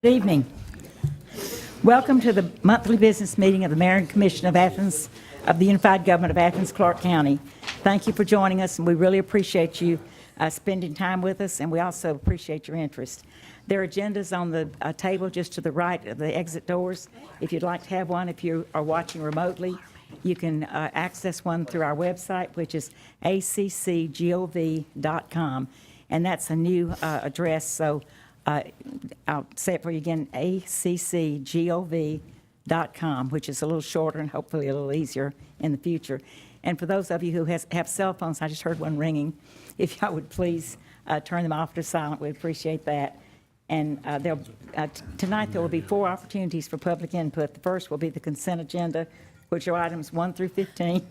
Good evening. Welcome to the monthly business meeting of the Mayor and Commission of Athens, of the Unified Government of Athens-Clarke County. Thank you for joining us, and we really appreciate you spending time with us, and we also appreciate your interest. There are agendas on the table just to the right of the exit doors. If you'd like to have one, if you are watching remotely, you can access one through our website, which is accgov.com, and that's a new address, so I'll say it for you again, accgov.com, which is a little shorter and hopefully a little easier in the future. And for those of you who have cell phones, I just heard one ringing. If y'all would please turn them off to silent, we'd appreciate that. And tonight there will be 4 opportunities for public input. The first will be the consent agenda, which are items 1 through 15.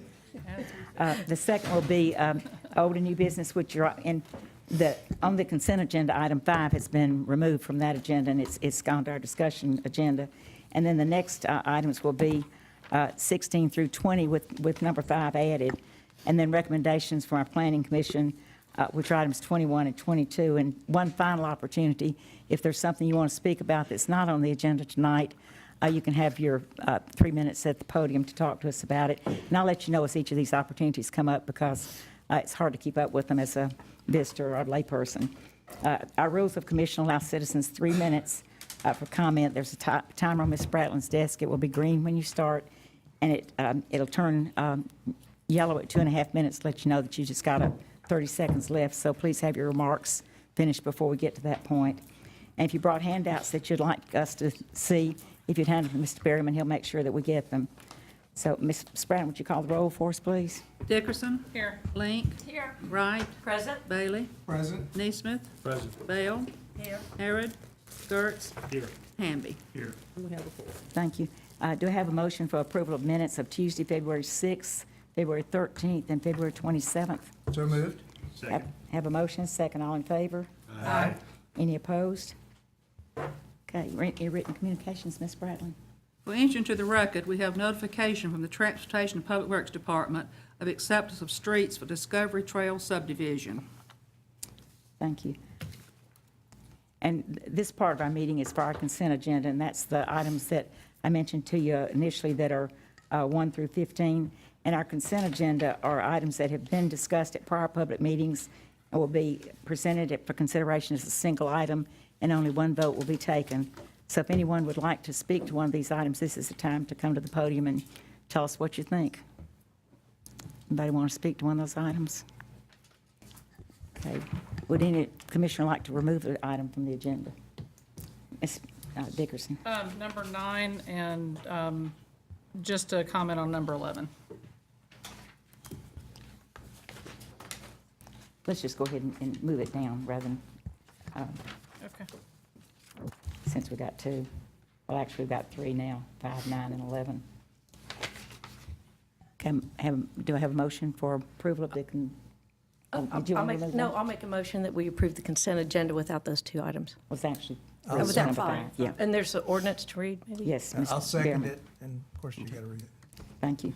The second will be old and new business, which are on the consent agenda, item 5 has been removed from that agenda, and it's gone to our discussion agenda. And then the next items will be 16 through 20 with number 5 added. And then recommendations from our Planning Commission, which are items 21 and 22. And one final opportunity, if there's something you want to speak about that's not on the agenda tonight, you can have your 3 minutes at the podium to talk to us about it. And I'll let you know as each of these opportunities come up, because it's hard to keep up with them as a visitor or a layperson. Our rules of commission allow citizens 3 minutes for comment. There's a timer on Ms. Spratlin's desk. It will be green when you start, and it'll turn yellow at 2.5 minutes to let you know that you just got 30 seconds left. So please have your remarks finished before we get to that point. And if you brought handouts that you'd like us to see, if you'd hand them to Mr. Berryman, he'll make sure that we get them. So, Ms. Spratt, would you call the roll for us, please? Dickerson. Here. Link. Here. Wright. Present. Bailey. Present. Neesmith. Present. Bell. Here. Harrod. Gertz. Here. Hamby. Here. And we have a 4. Thank you. Do I have a motion for approval of minutes of Tuesday, February 6th, February 13th, and February 27th? So moved. Second. Have a motion, second, all in favor? Aye. Any opposed? Okay, any written communications, Ms. Bradley? For entry into the record, we have notification from the Transportation and Public Works Department of acceptance of streets for Discovery Trail subdivision. Thank you. And this part of our meeting is for our consent agenda, and that's the items that I mentioned to you initially that are 1 through 15. And our consent agenda are items that have been discussed at prior public meetings and will be presented for consideration as a single item, and only one vote will be taken. So if anyone would like to speak to one of these items, this is the time to come to the podium and tell us what you think. Anybody want to speak to one of those items? Okay. Would any commissioner like to remove the item from the agenda? Ms. Dickerson. Number 9, and just a comment on number 11. Let's just go ahead and move it down rather than, Okay. since we got 2. Well, actually, we've got 3 now, 5, 9, and 11. Do I have a motion for approval of the did you want to remove that? I'll make a motion that we approve the consent agenda without those 2 items. Was actually. I'll was Without number 5. Yeah, And there's an ordinance to read, maybe? yes, Mr. I'll second Behrman. it, and of course, you got to read it. Thank you.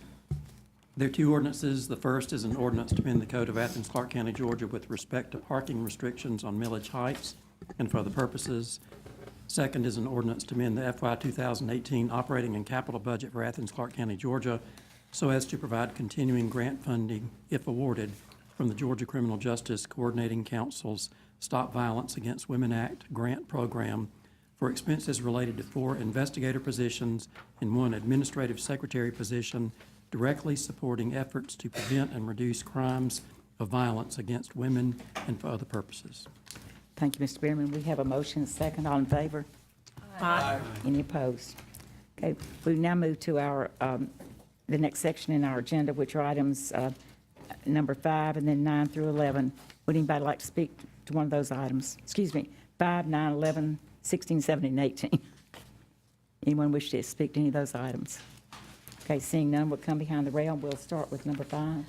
There are 2 ordinances. The first is an ordinance to amend the Code of Athens-Clarke County, Georgia with respect to parking restrictions on millage heights and for other purposes. Second is an ordinance to amend the FY 2018 operating and capital budget for Athens-Clarke County, Georgia, so as to provide continuing grant funding, if awarded, from the Georgia Criminal Justice Coordinating Council's Stop Violence Against Women Act grant program for expenses related to 4 investigator positions and 1 administrative secretary position, directly supporting efforts to prevent and reduce crimes of violence against women and for other purposes. Thank you, Mr. Behrman. We have a motion, second, all in favor? Aye. Any opposed? Okay, we now move to our, the next section in our agenda, which are items number 5 and then 9 through 11. Would anybody like to speak to one of those items? Excuse me, 5, 9, 11, 16, 17, and 18. Anyone wish to speak to any of those items? Okay, seeing none, we'll come behind the rail. We'll start with number 5.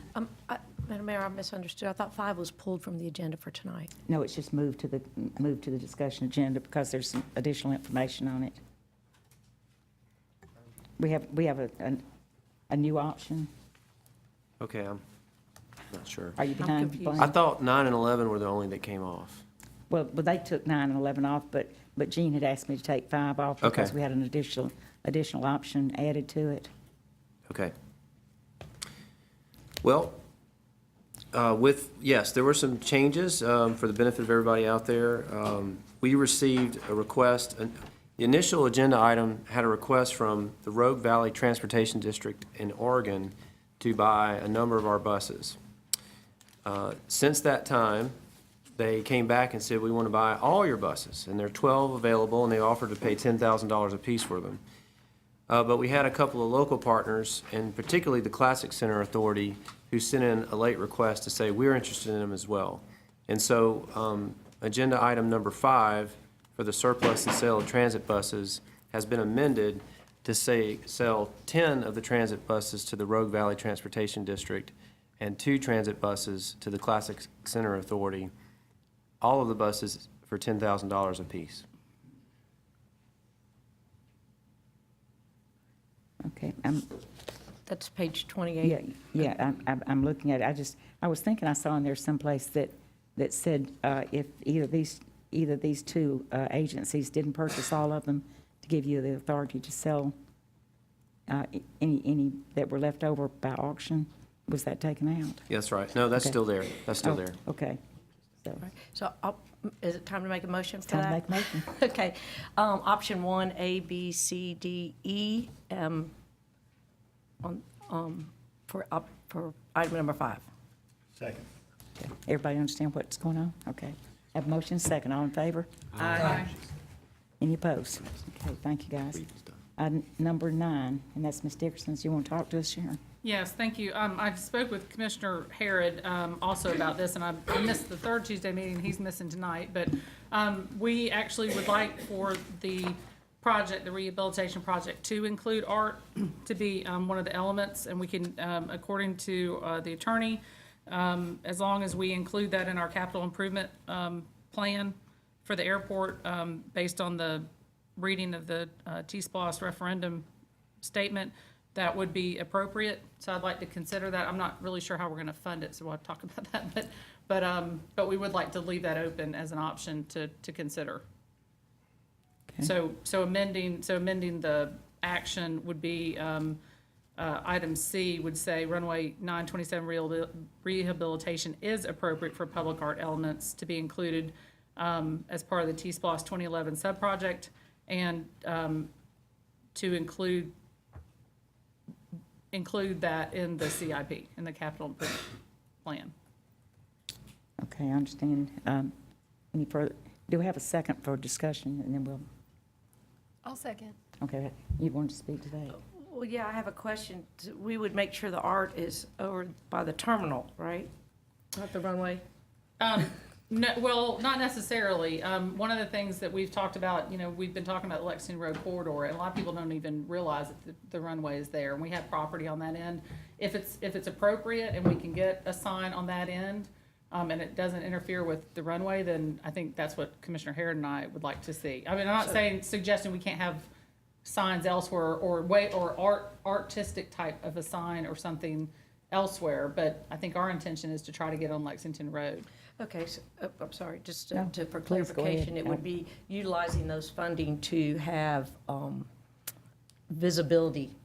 Madam Mayor, I misunderstood. I thought 5 was pulled from the agenda for tonight. No, it's just moved to the discussion agenda because there's some additional information on it. We have a new option. Okay, I'm not sure. Are you behind? confused. Blaine? I thought 9 and 11 were the only that came off. Well, they took 9 and 11 off, but but Jean had asked me to take 5 off Okay. because we had an additional option added to it. Okay. Well, yes, there were some changes for the benefit of everybody out there. We received a request, the initial agenda item had a request from the Rogue Valley Transportation District in Oregon to buy a number of our buses. Since that time, they came back and said, we want to buy all your buses, and there are 12 available, and they offered to pay $10,000 apiece for them. But we had a couple of local partners, and particularly the Classic Center Authority, who sent in a late request to say, we're interested in them as well. And so, agenda item number 5 for the surplus and sale of transit buses has been amended to say, sell 10 of the transit buses to the Rogue Valley Transportation District and 2 transit buses to the Classic Center Authority, all of the buses for $10,000 apiece. Okay, That's page yeah, 28. yeah, I'm looking at it. I was thinking I saw in there someplace that said if either these 2 agencies didn't purchase all of them, to give you the authority to sell any that were left over by auction. Was that taken out? Yeah, that's right. No, that's Okay. still there. That's still Oh, there. Okay. So, So is it time to make a motion for time to that? make a motion. Okay. Option 1, A, B, C, D, E, for item number 5. Second. Okay. Everybody understand what's going on? Okay. Have a motion, second. All in favor? Aye. Any opposed? Okay, thank you, guys. Number 9, and that's Ms. Dickerson's. You want to talk to us, Sharon? Yes, thank you. I spoke with Commissioner Harrod also about this, and I missed the 3rd Tuesday meeting. He's missing tonight. But we actually would like for the project, the rehabilitation project, to include art to be one of the elements. And we can, according to the attorney, as long as we include that in our capital improvement plan for the airport, based on the reading of the TSPLOST referendum statement, that would be appropriate. So I'd like to consider that. I'm not really sure how we're going to fund it, so we'll talk about that. But we would like to leave that open as an option to consider. Okay. So amending the action would be, item C would say Runway 927 rehabilitation is appropriate for public art elements to be included as part of the TSPLOST 2011 subproject, and to include that in the CIP, in the capital improvement plan. Okay, I understand. Any further? Do we have a second for discussion, and then we'll? I'll second. Okay, you want to speak to that? Well, yeah, I have a question. We would make sure the art is over by the terminal, right? Not the runway? No, well, not necessarily. One of the things that we've talked about, we've been talking about the Lexington Road corridor, and a lot of people don't even realize that the runway is there, and we have property on that end. If it's appropriate and we can get a sign on that end, and it doesn't interfere with the runway, then I think that's what Commissioner Harrod and I would like to see. I mean, I'm not suggesting we can't have signs elsewhere or artistic type of a sign or something elsewhere, but I think our intention is to try to get on Lexington Road. Okay, so, I'm sorry, just No, for please go ahead. clarification, it would be utilizing those funding to have visibility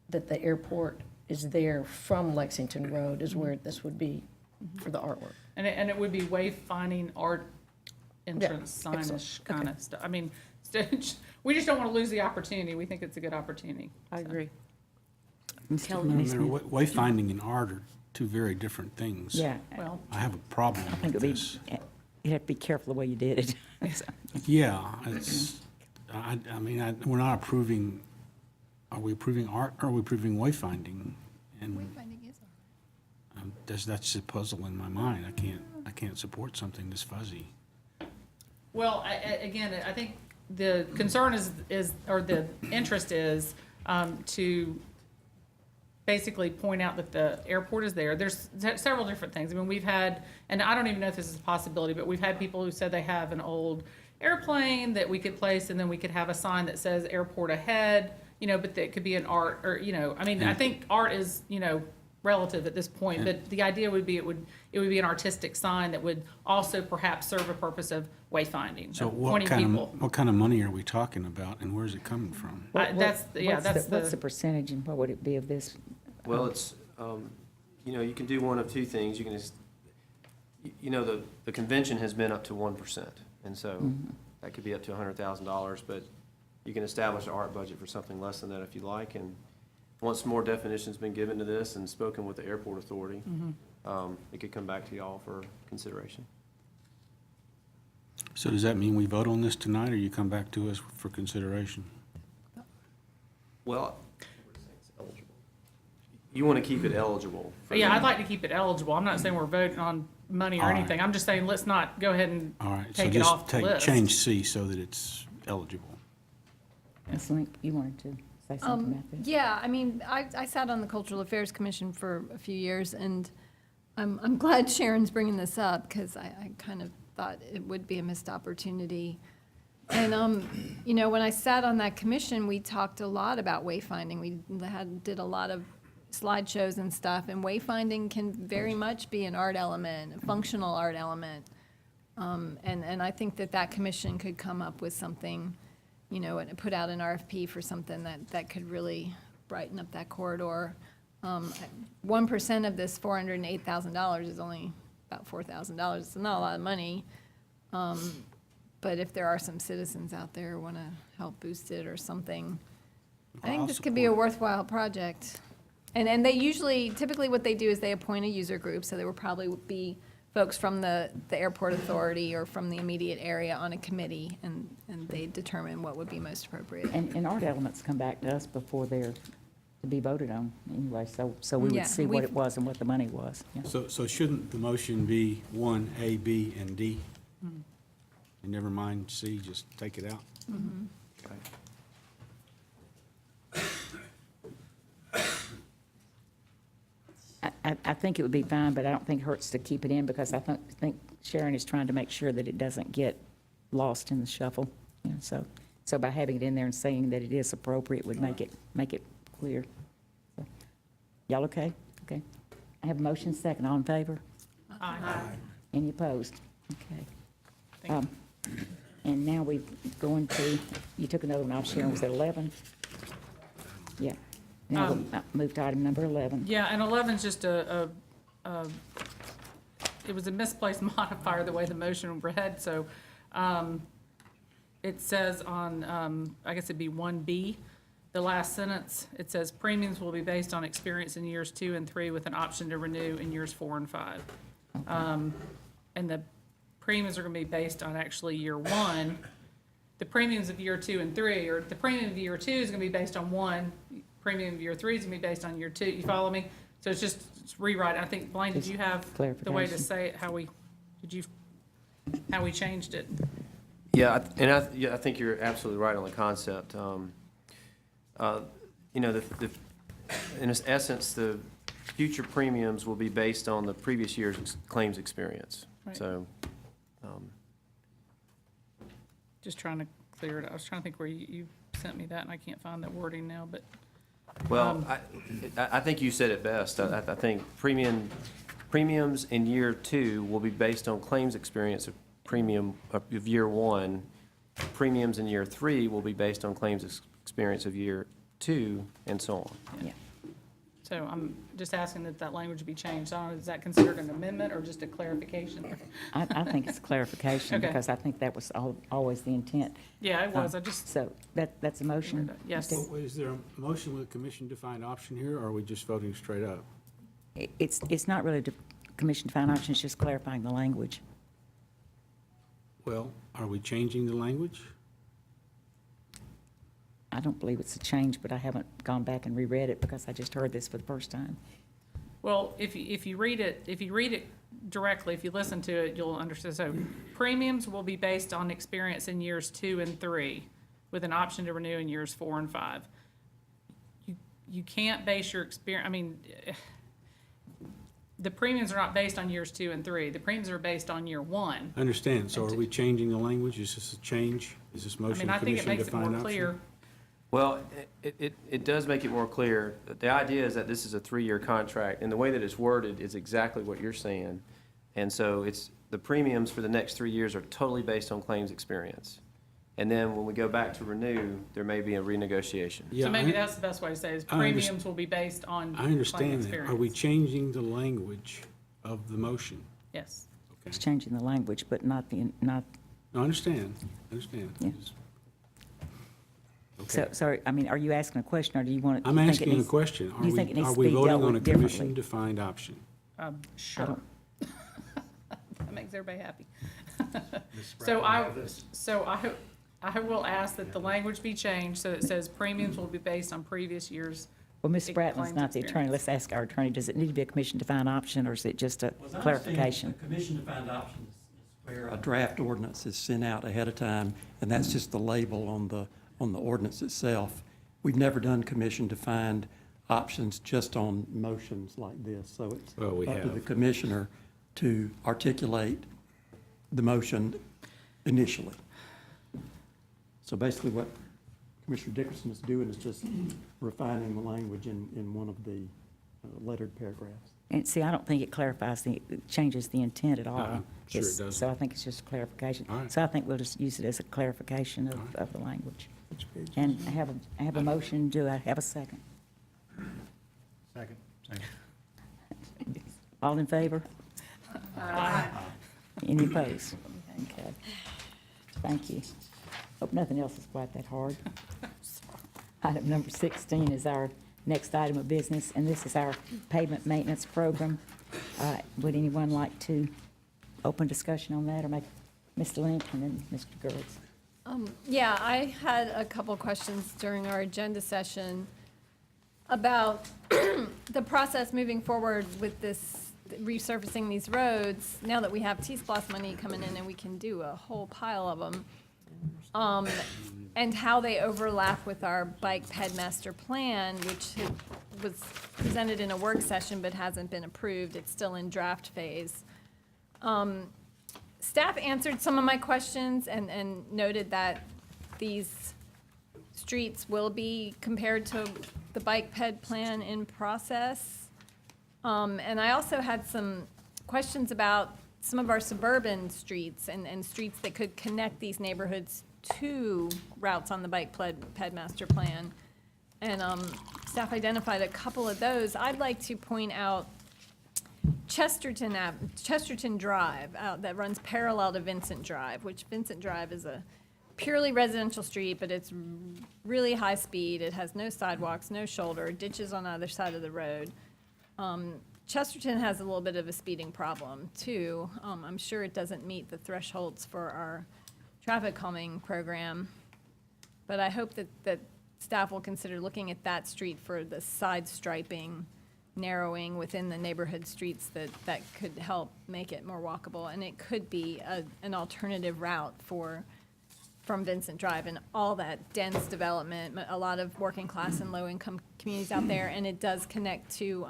that the airport is there from Lexington Road is where this would be for the artwork. And it would be wayfinding art entrance Yeah, signage excellent. kind Okay. of stuff. I mean, we just don't want to lose the opportunity. We think it's a good opportunity. I agree. Kelly? Wayfinding and art are 2 very different things. Yeah, Well, I have a problem I think with it'd this. be, you have to be careful the way you did it. Yeah, we're not approving, are we approving art or are we approving wayfinding? And Wayfinding is art. that's a puzzle in my mind. I can't support something this fuzzy. well, again, I think the concern is or the interest is to basically point out that the airport is there. There's several different things. I mean, we've had, and I don't even know if this is a possibility, but we've had people who said they have an old airplane that we could place, and then we could have a sign that says airport ahead, but that could be an art, or, I mean, I think art is, relative at this point, but the idea would be it would be an artistic sign that would also perhaps serve a purpose of wayfinding, So of pointing people. what kind of money are we talking about, and where's it coming from? That's What's the percentage and what would it be of this? Well, it's, you can do one of two things. You can just, the convention has been up to 1%. And so that could be up to $100,000, but you can establish an art budget for something less than that if you like. And once more definition's been given to this and spoken with the airport authority, it could come back to y'all for consideration. So does that mean we vote on this tonight, or you come back to us for consideration? Well, you want to keep it eligible. for Yeah, the- I'd like to keep it eligible. I'm not saying we're voting on money or All right. anything. I'm just saying, let's not go ahead and All right, so take it off the just list. change C so that it's eligible. Ms. Link, you wanted to say something about this? Yeah, I mean, I sat on the Cultural Affairs Commission for a few years, and I'm glad Sharon's bringing this up, because I kind of thought it would be a missed opportunity. And, when I sat on that commission, we talked a lot about wayfinding. We did a lot of slideshows and stuff, and wayfinding can very much be an art element, a functional art element. And I think that commission could come up with something, and put out an RFP for something that could really brighten up that corridor. 1% of this $408,000 is only about $4,000. It's not a lot of money. But if there are some citizens out there who want to help boost it or something, I think this could be a worthwhile project. And they typically what they do is they appoint a user group, so there will probably be folks from the airport authority or from the immediate area on a committee, and they determine what would be most appropriate. And art elements come back to us before they're to be voted on anyway, so we Yeah, would see what it was and what the money was. Yeah. So shouldn't the motion be 1, A, B, and D? And never mind C, just take it out? Okay. I think it would be fine, but I don't think it hurts to keep it in, because I think Sharon is trying to make sure that it doesn't get lost in the shuffle. So by having it in there and saying that it is appropriate would make it clear. So, y'all okay? Okay. I have a motion second. All in favor? Aye. Any opposed? Okay. Thank And now we're going to, you took another one off, Sharon, was it 11? Yeah. Now we'll move to item number 11. Yeah, and 11's just it was a misplaced modifier, the way the motion read, so it says on, I guess it'd be 1B, the last sentence, it says premiums will be based on experience in years 2 and 3 with an option to renew in years 4 and 5. And the premiums are gonna be based on actually year 1. The premiums of year 2 and 3, or the premium of year 2 is gonna be based on 1, premium of year 3 is gonna be based on year 2, you follow me? So it's rewrite. I think, Blaine, did you have the way to say it, how we changed it? Yeah, I think you're absolutely right on the concept. In essence, the future premiums will be based on the previous year's claims experience. Right. So, Just trying to clear it. I was trying to think where you sent me that, and I can't find that wording now, but. well, I think you said it best. I think premiums in year 2 will be based on claims experience of premium of year 1. Premiums in year 3 will be based on claims experience of year 2, and so on. Yeah. So I'm just asking that language be changed. I don't know, is that considered an amendment or just a clarification? I think it's clarification, Okay. because I think that was always the intent. Yeah, it was. I just, So that's a motion? yes. Steve? Is there a motion with a commission-defined option here, or are we just voting straight up? It's not really the commission-defined option, it's just clarifying the language. Well, are we changing the language? I don't believe it's a change, but I haven't gone back and reread it because I just heard this for the first time. Well, if you read it directly, if you listen to it, you'll understand. So premiums will be based on experience in years 2 and 3 with an option to renew in years 4 and 5. You can't base your experience, I mean, the premiums are not based on years 2 and 3. The premiums are based on year 1. I understand, so are we changing the language? Is this a change? Is this I motion mean, I think it makes it commission-defined more clear. option? Well, it does make it more clear. The idea is that this is a 3-year contract, and the way that it's worded is exactly what you're saying. And so the premiums for the next 3 years are totally based on claims experience. And then when we go back to renew, there may be a renegotiation. Yeah, So maybe that's the best way to say it, is premiums will be based on I claim understand that. experience. Are we changing the language of the motion? Yes. Okay. It's changing the language, but not the, not, No, I understand. Yeah. so, Okay. sorry, I mean, are you asking a question, or do you want it? I'm you think it asking a needs- question. do you think it needs Are to we be voting dealt on a with differently? commission-defined option? Sure. don't- That makes everybody happy. So I will ask that the language be changed so it says premiums will be based on previous years. Well, Ms. It Bratton's claims not the attorney. experience. Let's ask our attorney, does it need to be a commission-defined option, or is it just a Well, as I understand it, clarification? the commission-defined option is where a draft ordinance is sent out ahead of time, and that's just the label on the ordinance itself. We've never done commission-defined options just on motions like this, so it's Well, we up to the have. commissioner to articulate the motion initially. So basically what Commissioner Dickerson is doing is just refining the language in one of the lettered paragraphs. And see, I don't think it clarifies it changes the intent at all. Sure it It's- doesn't. So I think it's just a clarification. All right. So I think we'll just use it as a clarification of the language. Which page? And I have a motion, do I have a second? Second. All in favor? Any opposed? Okay. Thank you. Hope nothing else is quite that hard. Item number 16 is our next item of business, and this is our pavement maintenance program. Would anyone like to open discussion on that, or make Mr. Link and then Mr. Gertz? Yeah, I had a couple questions during our agenda session about the process moving forward with this resurfacing these roads, now that we have TSPLOST money coming in and we can do a whole pile of them, and how they overlap with our bike ped master plan, which was presented in a work session but hasn't been approved. It's still in draft phase. Staff answered some of my questions and noted that these streets will be compared to the bike ped plan in process. And I also had some questions about some of our suburban streets and streets that could connect these neighborhoods to routes on the bike ped master plan. And staff identified a couple of those. I'd like to point out Chesterton Drive that runs parallel to Vincent Drive, which Vincent Drive is a purely residential street, but it's really high speed. It has no sidewalks, no shoulder, ditches on either side of the road. Chesterton has a little bit of a speeding problem too. I'm sure it doesn't meet the thresholds for our traffic calming program, but I hope that staff will consider looking at that street for the side striping, narrowing within the neighborhood streets that could help make it more walkable. And it could be an alternative route from Vincent Drive and all that dense development, a lot of working class and low-income communities out there, and it does connect to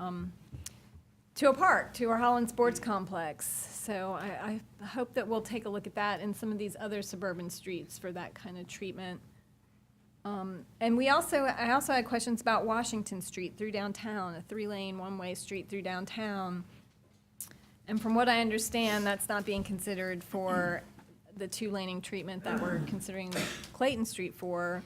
a park, to our Holland Sports Complex. So I hope that we'll take a look at that and some of these other suburban streets for that kind of treatment. And I also had questions about Washington Street through downtown, a 3-lane, one-way street through downtown. And from what I understand, that's not being considered for the 2-laning treatment that we're considering Clayton Street for,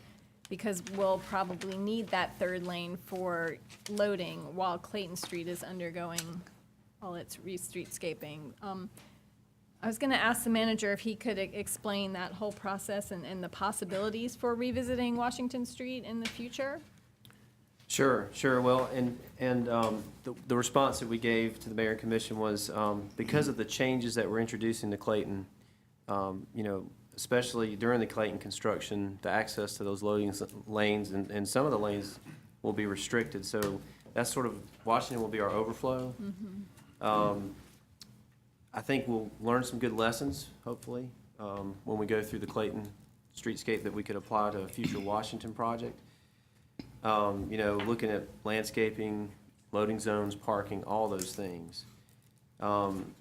because we'll probably need that 3rd lane for loading while Clayton Street is undergoing all its streetscaping. I was gonna ask the manager if he could explain that whole process and the possibilities for revisiting Washington Street in the future. Sure. Well, and the response that we gave to the mayor and commission was, because of the changes that we're introducing to Clayton, especially during the Clayton construction, the access to those loading lanes and some of the lanes will be restricted. So that's sort of, Washington will be our overflow. I think we'll learn some good lessons, hopefully, when we go through the Clayton streetscape that we could apply to a future Washington project. Looking at landscaping, loading zones, parking, all those things. And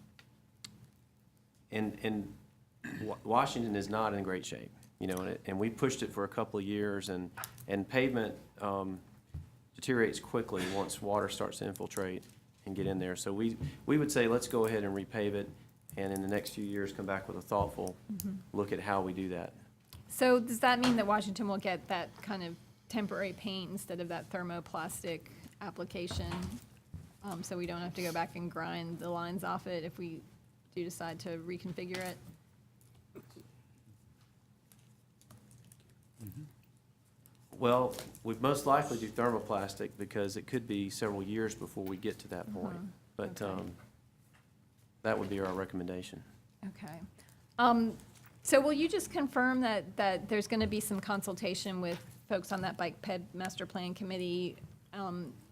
Washington is not in great shape. you know, and we pushed it for a couple of years, and pavement deteriorates quickly once water starts to infiltrate and get in there. So we would say, let's go ahead and repave it, and in the next few years, come back with a thoughtful look at how we do that. So does that mean that Washington will get that kind of temporary paint instead of that thermoplastic application? So we don't have to go back and grind the lines off it if we do decide to reconfigure it? Well, we'd most likely do thermoplastic because it could be several years before we get to that point. But Okay. that would be our recommendation. Okay. So will you just confirm that there's going to be some consultation with folks on that bike ped master plan committee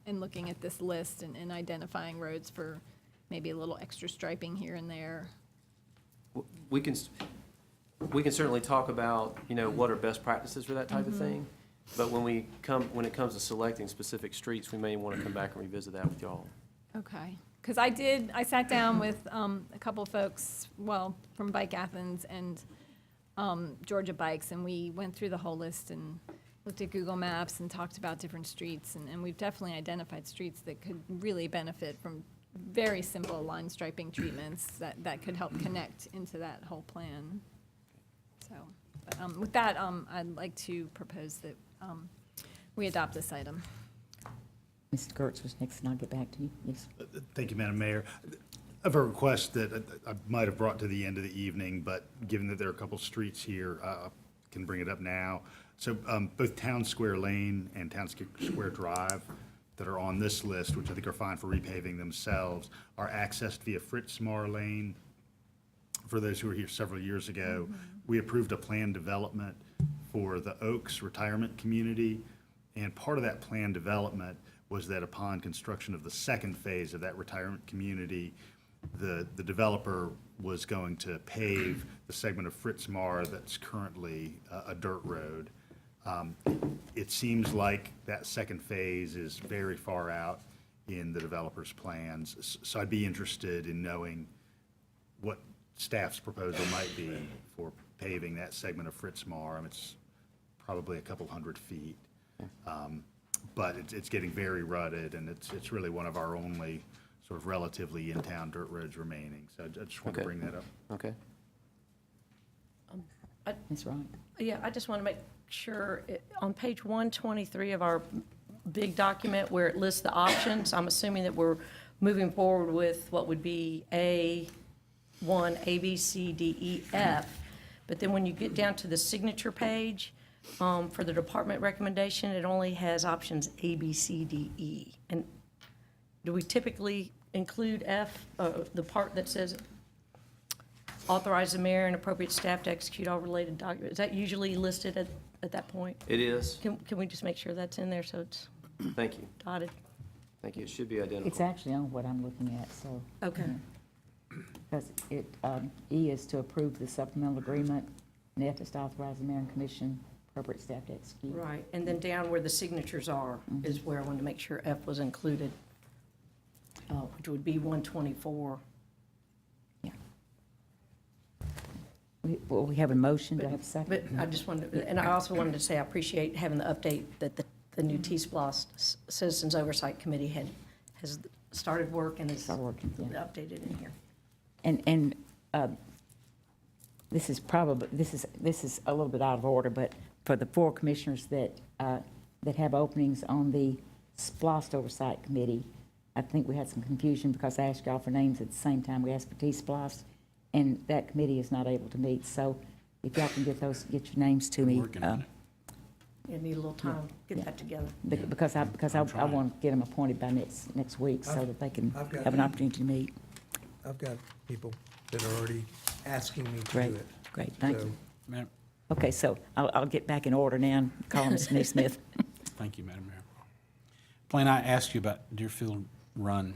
in looking at this list and identifying roads for maybe a little extra striping here and there? We can certainly talk about, you know, what are best practices for that type of thing. But when it comes to selecting specific streets, we may want to come back and revisit that with y'all. Okay, because I sat down with a couple of folks, well, from Bike Athens and Georgia Bikes, and we went through the whole list and looked at Google Maps and talked about different streets, and we've definitely identified streets that could really benefit from very simple line striping treatments that could help connect into that whole plan. So, but, with that, I'd like to propose that we adopt this item. Mr. Gertz was next, and I'll get back to you. Yes. Thank you, Madam Mayor. I have a request that I might have brought to the end of the evening, but given that there are a couple streets here, I can bring it up now. So both Town Square Lane and Town Square Drive that are on this list, which I think are fine for repaving themselves, are accessed via Fritzmar Lane. For those who were here several years ago, we approved a planned development for the Oaks Retirement Community, and part of that planned development was that upon construction of the second phase of that retirement community, the developer was going to pave the segment of Fritzmar that's currently a dirt road. It seems like that second phase is very far out in the developer's plans, so I'd be interested in knowing what staff's proposal might be for paving that segment of Fritzmar. I mean, it's probably a couple hundred feet. But it's getting very rutted, and it's really one of our only sort of relatively in-town dirt roads remaining. So I just want to Okay. bring that up. Okay? Ms. Wright? Yeah, I just want to make sure, on page 123 of our big document where it lists the options, I'm assuming that we're moving forward with what would be A1, A, B, C, D, E, F. But then when you get down to the signature page, for the department recommendation, it only has options A, B, C, D, E. And do we typically include F, the part that says authorize the mayor and appropriate staff to execute all related documents? Is that usually listed at that point? It is. Can we just make sure that's in there so it's Thank you. dotted? Thank you. It should be identical. It's actually on what I'm looking at, so. Okay. Because it, E is to approve the supplemental agreement, and F is to authorize the mayor and commission appropriate staff to execute. Right, and then down where the signatures are is where I wanted to make sure F was included, which would be 124. Yeah. We have a motion, do I have a But second? I just wanted, and I also wanted to say I appreciate having the update that the new TSPLOST Citizens Oversight Committee has started work and is Start working, yeah. updated in here. And this is probably, this is a little bit out of order, but for the 4 commissioners that have openings on the SPLOST Oversight Committee, I think we had some confusion because I asked y'all for names at the same time we asked for T-SPLOST, and that committee is not able to meet. So if y'all can get your names to me. Working on it. You need a little time, Yeah. get that together. Because I want to get them appointed by next week so that they can I've got- have an opportunity to meet. I've got people that are already asking me to Great, do it. great, thank you. So, Madam, Okay, so I'll get back in order now and call Ms. Neesmith. thank you, Madam Mayor. Blaine, I asked you about Deerfield Run,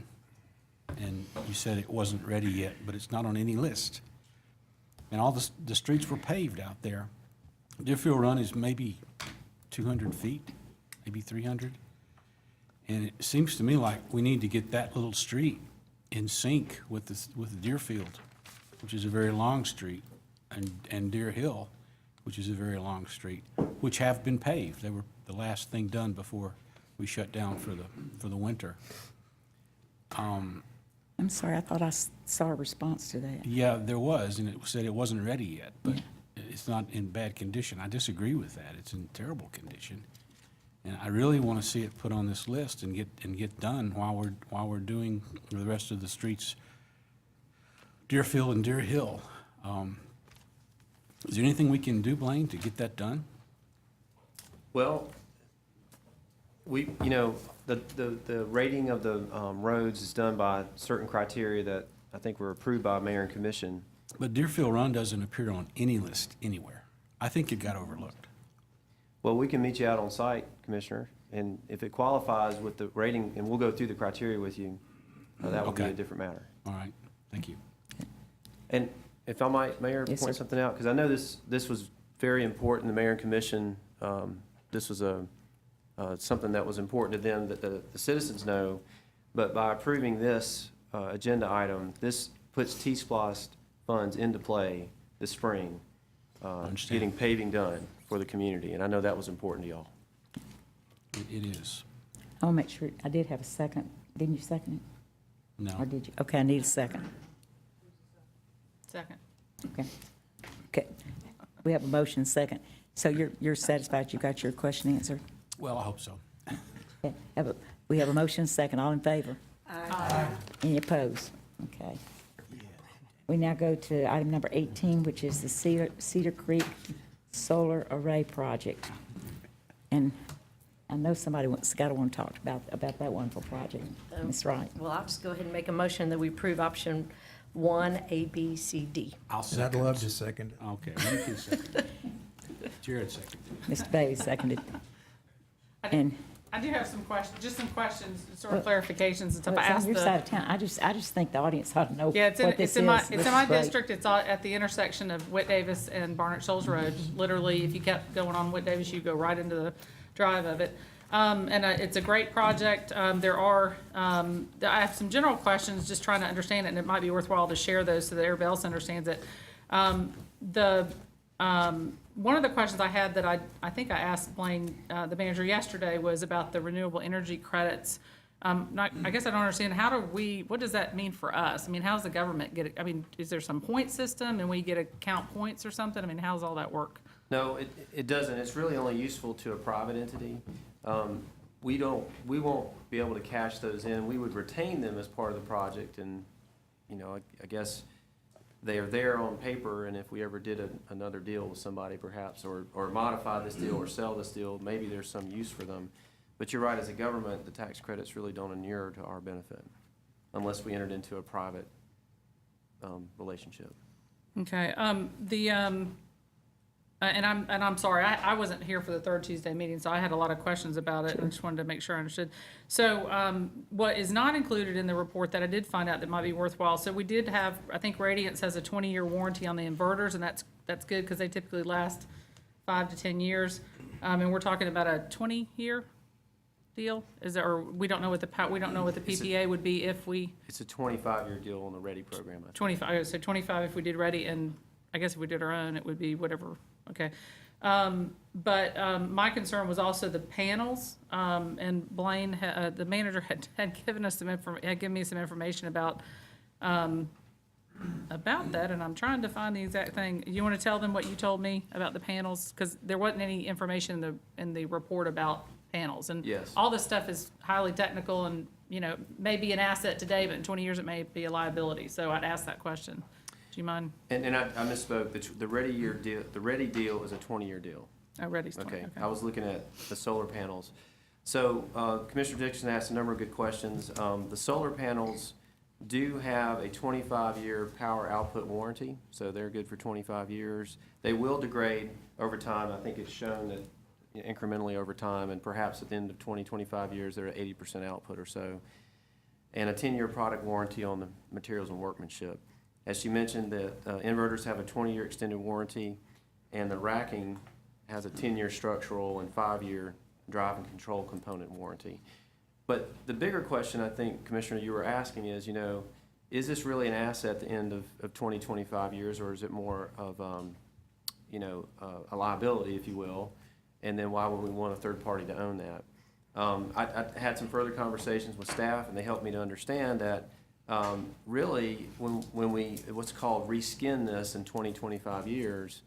and you said it wasn't ready yet, but it's not on any list. And all the streets were paved out there. Deerfield Run is maybe 200 feet, maybe 300. And it seems to me like we need to get that little street in sync with the Deerfield, which is a very long street, and Deer Hill, which is a very long street, which have been paved. They were the last thing done before we shut down for the winter. I'm sorry, I thought I saw a response to that. Yeah, there was, and it said it wasn't ready yet, but it's not in bad condition. I disagree with that. It's in terrible condition. And I really want to see it put on this list and get done while we're doing the rest of the streets, Deerfield and Deer Hill. Is there anything we can do, Blaine, to get that done? Well, the rating of the roads is done by certain criteria that I think were approved by mayor and commission. But Deerfield Run doesn't appear on any list anywhere. I think it got overlooked. Well, we can meet you out on site, Commissioner, and if it qualifies with the rating, and we'll go through the criteria with you, that would be a Okay. different matter. All right, thank you. And if I might, Mayor, Yes, point sir. something out, because I know this was very important, the mayor and commission, this was something that was important to them that the citizens know, but by approving this agenda item, this puts TSPLOST funds into play this spring, Understand. getting paving done for the community, and I know that was important to y'all. It is. I want to make sure, I did have a second. Didn't you second it? No. Or did you? Okay, I need a second. Second. Okay. Okay. We have a motion and second. So you're satisfied you got your question answered? Well, I hope so. Okay. We have a motion and second. All in favor? Aye. Any opposed? Okay. We now go to item number 18, which is the Cedar Creek Solar Array Project. And I know somebody got to want to talk about that wonderful project. Ms. Wright. Well, I'll just go ahead and make a motion that we approve option 1, A, B, C, D. I'll And I'd second. love to second it. Okay, you can second. Jared seconded. Mr. Bailey seconded. And I do have some questions, just some questions, sort of clarifications and stuff. well, I it's on asked your the. side of town. I just think the audience ought to know Yeah, what this is. it's in my This is great. district. It's at the intersection of Whit Davis and Barnett Shoals Road. Literally, if you kept going on Whit Davis, you go right into the drive of it. It's a great project. I have some general questions, just trying to understand it, and it might be worthwhile to share those so that everybody else understands it. One of the questions I had that I think I asked Blaine, the manager yesterday, was about the renewable energy credits. I guess I don't understand, what does that mean for us? I mean, how does the government get it? I mean, is there some point system and we get to count points or something? I mean, how does all that work? No, it doesn't. It's really only useful to a private entity. We won't be able to cash those in. We would retain them as part of the project, and, I guess they are there on paper, and if we ever did another deal with somebody perhaps, or modify this deal or sell this deal, maybe there's some use for them. But you're right, as a government, the tax credits really don't inure to our benefit unless we entered into a private relationship. Okay, and I'm sorry, I wasn't here for the third Tuesday meeting, so I had a lot of questions about it, and I just wanted to make sure I understood. So, what is not included in the report that I did find out that might be worthwhile, so we did have, I think Radiance has a 20-year warranty on the inverters, and that's good, because they typically last 5 to 10 years. And we're talking about a 20-year deal? Or we don't know what the PPA would be if we, It's a 25-year deal on the READY program, I think. 25, so 25 if we did Ready, and I guess if we did our own, it would be whatever, okay. But my concern was also the panels, and Blaine, the manager had given us had given me some information about that, and I'm trying to find the exact thing. You want to tell them what you told me about the panels? Because there wasn't any information in the report about panels. And Yes. all this stuff is highly technical and, may be an asset today, but in 20 years it may be a liability. So I'd ask that question. Do you mind? And I misspoke. The READY deal is a 20-year deal. Oh, Ready's 20, Okay, I was looking at the solar panels. So Commissioner Dixon asked a number of good questions. The solar panels do have a 25-year power output warranty, so they're good for 25 years. They will degrade over time. I think it's shown that incrementally over time, and perhaps at the end of 25 years, they're at 80% output or so. And a 10-year product warranty on the materials and workmanship. As you mentioned, the inverters have a 20-year extended warranty, and the racking has a 10-year structural and 5-year drive and control component warranty. But the bigger question, I think, Commissioner, you were asking is, is this really an asset at the end of 20, 25 years, or is it more of a liability, if you will, and then why would we want a third party to own that? I had some further conversations with staff, and they helped me to understand that really, when we, what's called reskin this in 20, 25 years,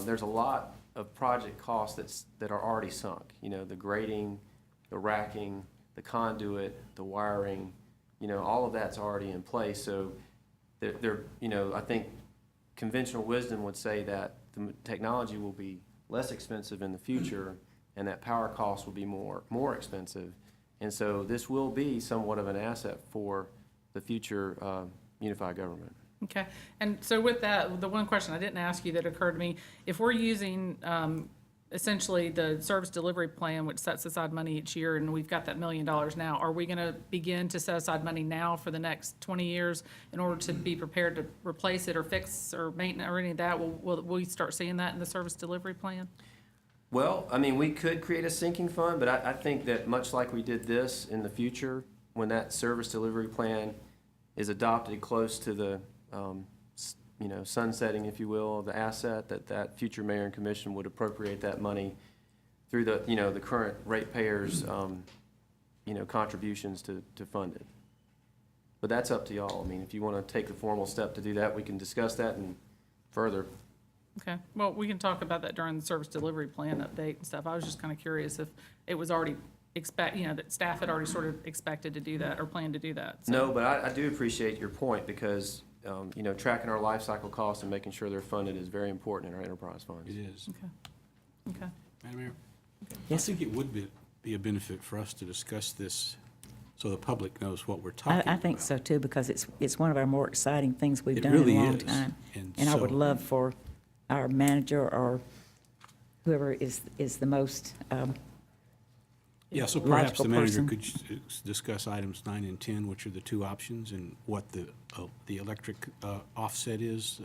there's a lot of project costs that are already sunk. The grading, the racking, the conduit, the wiring, all of that's already in place. So I think conventional wisdom would say that the technology will be less expensive in the future, and that power costs will be more expensive. And so this will be somewhat of an asset for the future unified government. Okay, and so with that, the one question I didn't ask you that occurred to me, if we're using essentially the service delivery plan, which sets aside money each year, and we've got that $1 million now, are we gonna begin to set aside money now for the next 20 years in order to be prepared to replace it or fix or maintenance or any of that? Will we start seeing that in the service delivery plan? Well, I mean, we could create a sinking fund, but I think that much like we did this in the future, when that service delivery plan is adopted close to the sunsetting, if you will, of the asset, that future mayor and commission would appropriate that money through the current ratepayers' contributions to fund it. But that's up to y'all. I mean, if you want to take the formal step to do that, we can discuss that and further. Okay, well, we can talk about that during the service delivery plan update and stuff. I was just kind of curious if it was already that staff had already sort of expected to do that or planned to do that. So. No, but I do appreciate your point because, tracking our life cycle costs and making sure they're funded is very important in our enterprise funds. It is. Okay. Madam Mayor? Yes, I think it would be a benefit for us to discuss this so the public knows what we're talking about. I think so too, because it's one of our more exciting things we've It done in really a long is. time. And And I would so- love for our manager or whoever is the most Yeah, so perhaps the manager logical could discuss items 9 and 10, which are the two options, and what the electric offset is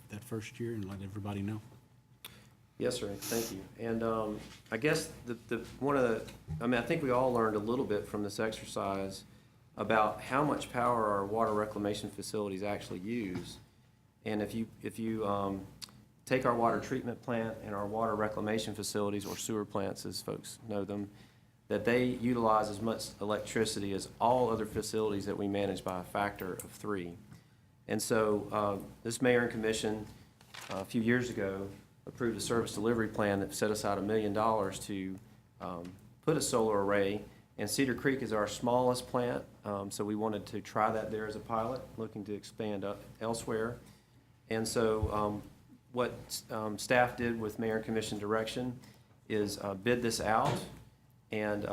that first year, and let everybody know. Yes, sir, thank you. And I guess I think we all learned a little bit from this exercise about how much power our water reclamation facilities actually use. And if you take our water treatment plant and our water reclamation facilities, or sewer plants as folks know them, that they utilize as much electricity as all other facilities that we manage by a factor of 3. And so this mayor and commission a few years ago approved a service delivery plan that set aside $1 million to put a solar array. And Cedar Creek is our smallest plant, so we wanted to try that there as a pilot, looking to expand up elsewhere. And so what staff did with mayor and commission direction is bid this out, and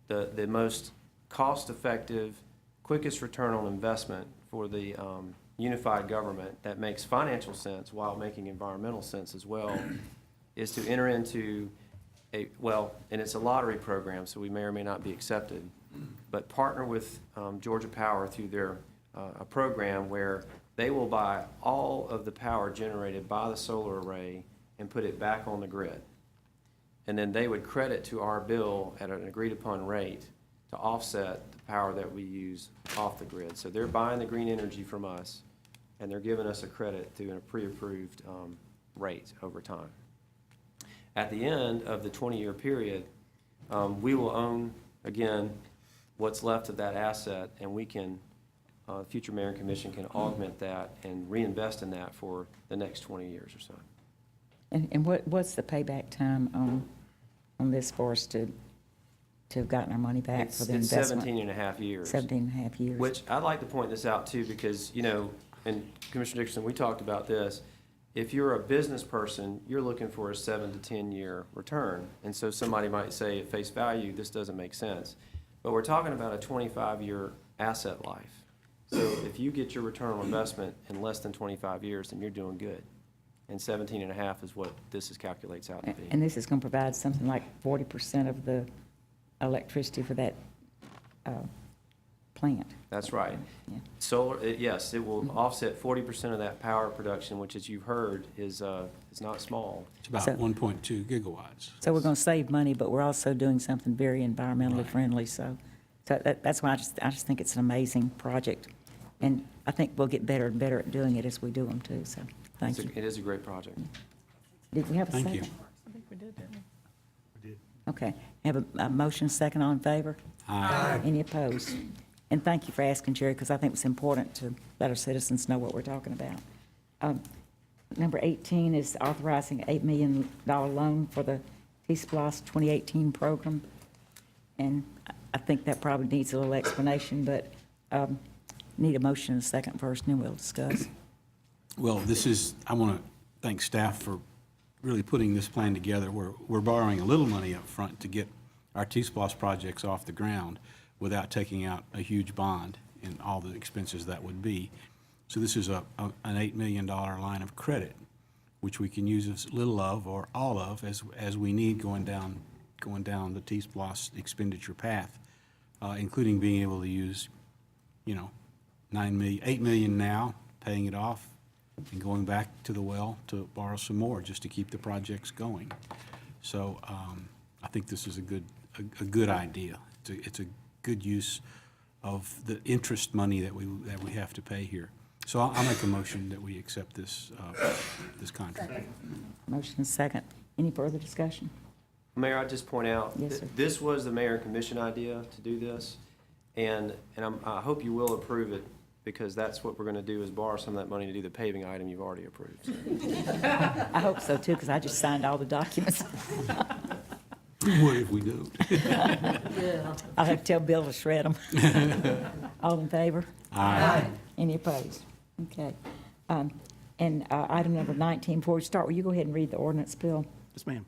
the most cost-effective, quickest return on investment for the unified government that makes financial sense while making environmental sense as well is to enter into and it's a lottery program, so we may or may not be accepted, but partner with Georgia Power through their a program where they will buy all of the power generated by the solar array and put it back on the grid. And then they would credit to our bill at an agreed-upon rate to offset the power that we use off the grid. So they're buying the green energy from us, and they're giving us a credit through a pre-approved rate over time. At the end of the 20-year period, we will own, again, what's left of that asset, and we can, future mayor and commission can augment that and reinvest in that for the next 20 years or so. And what's the payback time on this for us to have gotten our money back for the It's investment? 17 and a half years. 17 and a half years. Which I'd like to point this out too, because, and Commissioner Dixon, we talked about this. If you're a business person, you're looking for a 7 to 10 year return. And so somebody might say at face value, this doesn't make sense. But we're talking about a 25-year asset life. So if you get your return on investment in less than 25 years, then you're doing good. And 17 and a half is what this calculates out to be. And this is going to provide something like 40% of the electricity for that plant. That's right. Yeah. Solar, yes, it will offset 40% of that power production, which, as you've heard, is not small. It's about So- 1.2 gigawatts. So we're going to save money, but we're also doing something very environmentally friendly. So that's why I just think it's an amazing project. And I think we'll get better and better at doing it as we do them too. So thank you. It is a great project. Did we have a Thank second? you. I think we did, didn't we? Okay, have a motion second, all in favor? Aye. Any opposed? And thank you for asking, Jerry, because I think it's important to let our citizens know what we're talking about. Number 18 is authorizing $8 million loan for the TSPLOST 2018 program. And I think that probably needs a little explanation, but need a motion and a second first, and then we'll discuss. Well, I want to thank staff for really putting this plan together. We're borrowing a little money up front to get our TSPLOST projects off the ground without taking out a huge bond and all the expenses that would be. So this is an $8 million line of credit, which we can use as little of or all of as we need going down the TSPLOST expenditure path, including being able to use, $8 million now, paying it off, and going back to the well to borrow some more just to keep the projects going. So I think this is a good idea. It's a good use of the interest money that we have to pay here. So I'll make a motion that we accept this contract. Motion and second. Any further discussion? Mayor, I'd just point out, Yes, sir. this was the mayor and commission idea to do this, and I hope you will approve it, because that's what we're going to do, is borrow some of that money to do the paving item you've already approved. So. I hope so, too, because I just signed all the documents. What if we do? I'll have to tell Bill to shred them. All in favor? Aye. Any opposed? Okay. And item number 19, before we start, will you go ahead and read the ordinance, Bill? Yes, ma'am.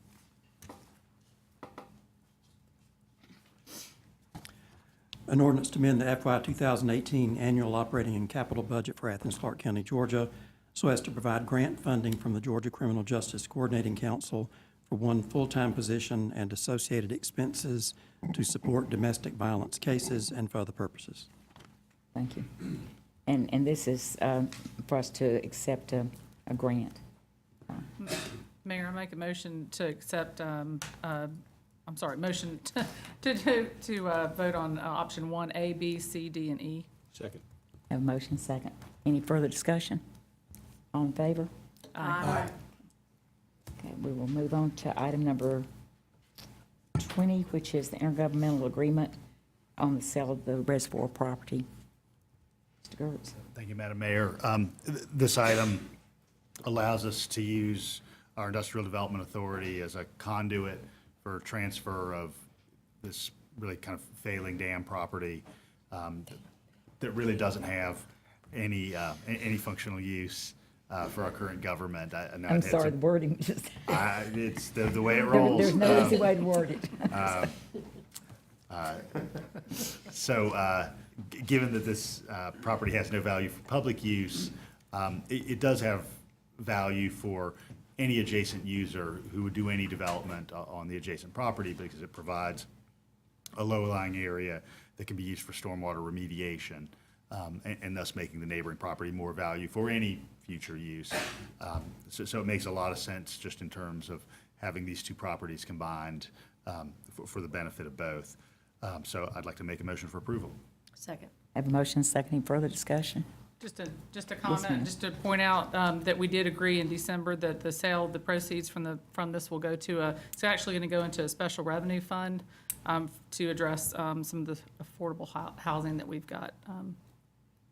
An ordinance to amend the FY 2018 annual operating and capital budget for Athens-Clarke County, Georgia, so as to provide grant funding from the Georgia Criminal Justice Coordinating Council for one full-time position and associated expenses to support domestic violence cases and for other purposes. Thank you. And this is for us to accept a grant. Mayor, I make a motion to accept, motion to vote on option 1A, B, C, D, and E. Second. Have a motion second. Any further discussion? All in favor? Aye. Okay, we will move on to item number 20, which is the intergovernmental agreement on the sale of the Reservoir property. Mr. Gertz. Thank you, Madam Mayor. This item allows us to use our Industrial Development Authority as a conduit for transfer of this really kind of failing dam property that really doesn't have any functional use for our current government. I'm sorry, the wording just, It's the way it rolls. there's no easy way to word it. Given that this property has no value for public use, it does have value for any adjacent user who would do any development on the adjacent property, because it provides a low-lying area that can be used for stormwater remediation, and thus making the neighboring property more value for any future use. So it makes a lot of sense just in terms of having these two properties combined for the benefit of both. So I'd like to make a motion for approval. Second. Have a motion second. Any further discussion? Just a ma'am. comment, just to point out that we did agree in December that the sale, the proceeds from this will go to it's actually going to go into a special revenue fund to address some of the affordable housing that we've got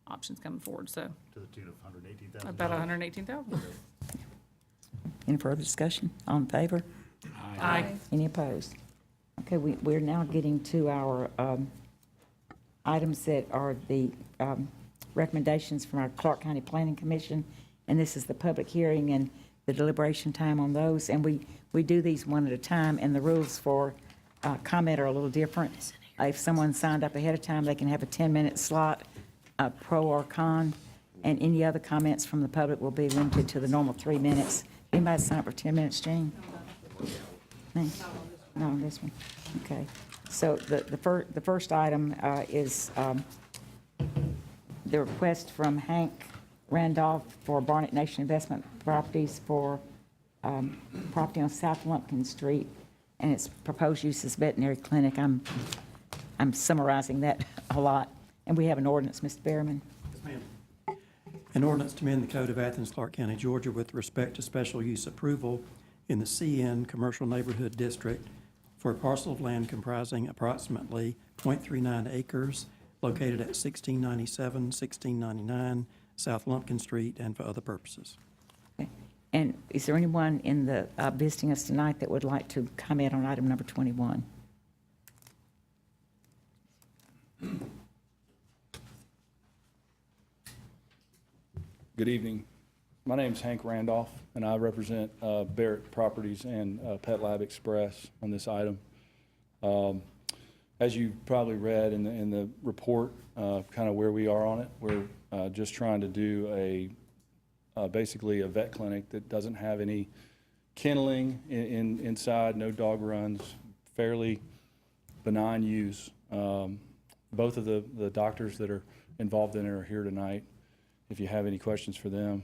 options coming forward, so To the tune of $118,000. about $118,000. Any further discussion? All in favor? Aye. Any opposed? Okay, we're now getting to our items that are the recommendations from our Clarke County Planning Commission, and this is the public hearing and the deliberation time on those, and we do these one at a time, and the rules for comment are a little different. If someone signed up ahead of time, they can have a 10-minute slot, pro or con, and any other comments from the public will be limited to the normal 3 minutes. Anybody sign up for 10 minutes, Jean? No, on this one. Okay. So the first item is the request from Hand Randolph for Barrett Nation Investment Properties for property on South Lumpkin Street, and its proposed use as veterinary clinic. I'm summarizing that a lot. And we have an ordinance, Mr. Behrman. Yes, ma'am. An ordinance to amend the Code of Athens-Clarke County, Georgia with respect to special use approval in the CN Commercial Neighborhood District for a parcel of land comprising approximately .39 acres located at 1697, 1699 South Lumpkin Street, and for other purposes. Okay. And is there anyone in the visiting us tonight that would like to comment on item number 21? Good evening. My name's Hank Randolph, and I represent Barrett Properties and Pet Lab Express on this item. As you probably read in the report, kind of where we are on it, we're just trying to do basically a vet clinic that doesn't have any kenneling inside, no dog runs, fairly benign use. Both of the doctors that are involved in it are here tonight, if you have any questions for them.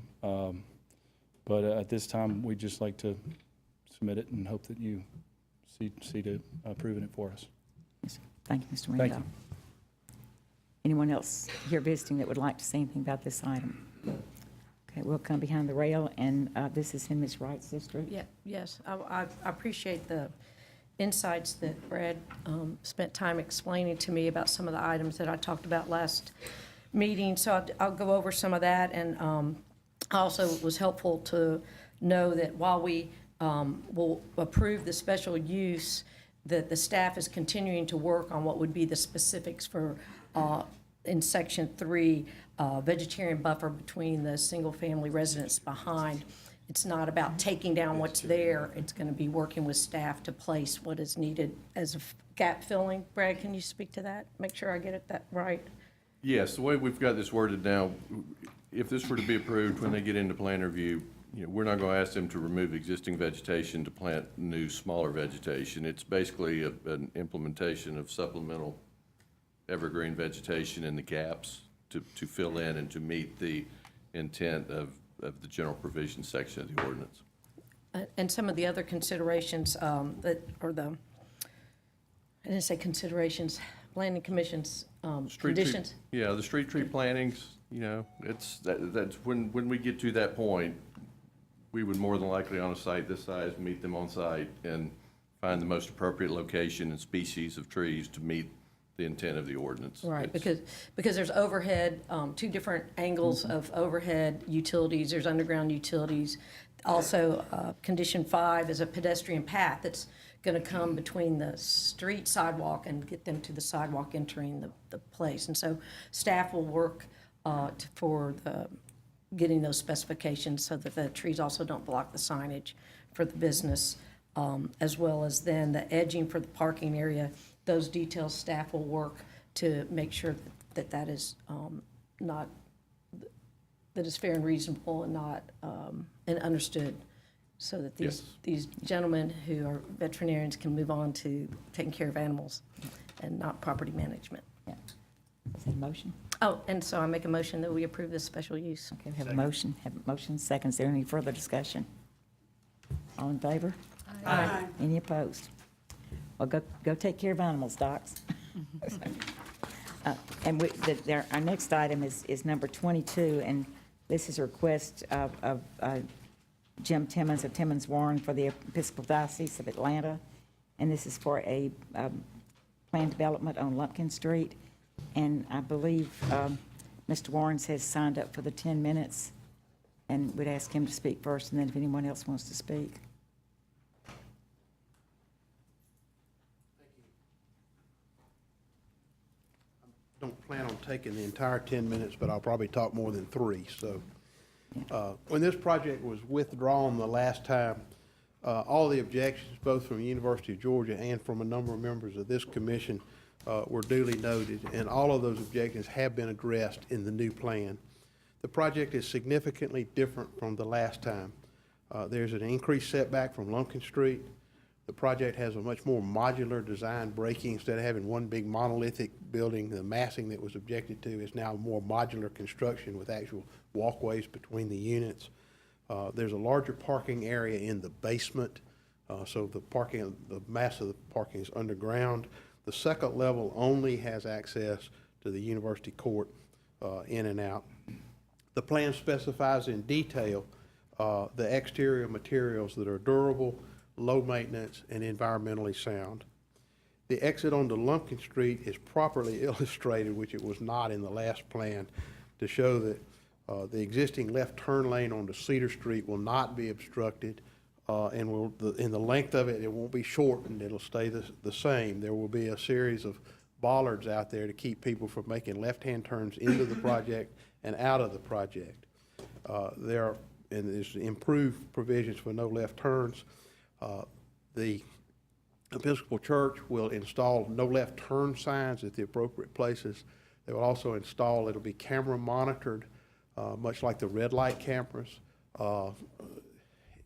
But at this time, we'd just like to submit it and hope that you see to approving it for us. Yes. Thank you, Mr. Thank Randolph. you. Anyone else here visiting that would like to say anything about this item? Okay, we'll come behind the rail, and this is in Ms. Wright's district. Yeah, yes, I appreciate the insights that Brad spent time explaining to me about some of the items that I talked about last meeting. So I'll go over some of that, and also it was helpful to know that while we will approve the special use, that the staff is continuing to work on what would be the specifics for, in Section 3, vegetarian buffer between the single-family residents behind. It's not about taking down what's there. It's going to be working with staff to place what is needed as a gap filling. Brad, can you speak to that? Make sure I get it that right. Yes, the way we've got this worded now, if this were to be approved when they get into plan review, we're not going to ask them to remove existing vegetation to plant new, smaller vegetation. It's basically an implementation of supplemental evergreen vegetation in the gaps to fill in and to meet the intent of the general provision section of the ordinance. And some of the other considerations that are I didn't say considerations, planning commission's Street tree- conditions. Yeah, the street tree plantings, that's when we get to that point, we would more than likely on a site this size, meet them on site and find the most appropriate location and species of trees to meet the intent of the ordinance. Right, It's- because there's overhead, two different angles Mm-hmm. of overhead utilities, there's underground utilities. Also, condition 5 is a pedestrian path that's gonna come between the street sidewalk and get them to the sidewalk entering the place. And so staff will work for getting those specifications so that the trees also don't block the signage for the business, as well as then the edging for the parking area. Those details, staff will work to make sure that is not, that is fair and reasonable and not, and understood, so that these gentlemen who are veterinarians can move on to taking care of animals and not property management. Yeah. Is that a motion? Oh, and so I make a motion that we approve this special use. Okay, we have a motion, second. Is there any further discussion? All in favor? Aye. Any opposed? Well, go take care of animals, docs. And our next item is number 22, and this is a request of Jim Timmons of Timmons Warnes for the Episcopal Diocese of Atlanta, and this is for a planned development on Lumpkin Street. And I believe Mr. Warnes has signed up for the 10 minutes, and we'd ask him to speak first, and then if anyone else wants to speak. Don't plan on taking the entire 10 minutes, but I'll probably talk more than 3. So when this project was withdrawn the last time, all the objections, both from the University of Georgia and from a number of members of this commission, were duly noted, and all of those objections have been addressed in the new plan. The project is significantly different from the last time. There's an increased setback from Lumpkin Street. The project has a much more modular design breaking. Instead of having one big monolithic building, the massing that was objected to is now more modular construction with actual walkways between the units. There's a larger parking area in the basement, so the mass of the parking is underground. The second level only has access to the university court in and out. The plan specifies in detail the exterior materials that are durable, low maintenance, and environmentally sound. The exit onto Lumpkin Street is properly illustrated, which it was not in the last plan, to show that the existing left turn lane onto Cedar Street will not be obstructed, and in the length of it, it won't be shortened. It'll stay the same. There will be a series of bollards out there to keep people from making left-hand turns into the project and out of the project. There's improved provisions for no left turns. The Episcopal Church will install no left turn signs at the appropriate places. They will also install, it'll be camera monitored, much like the red light cameras.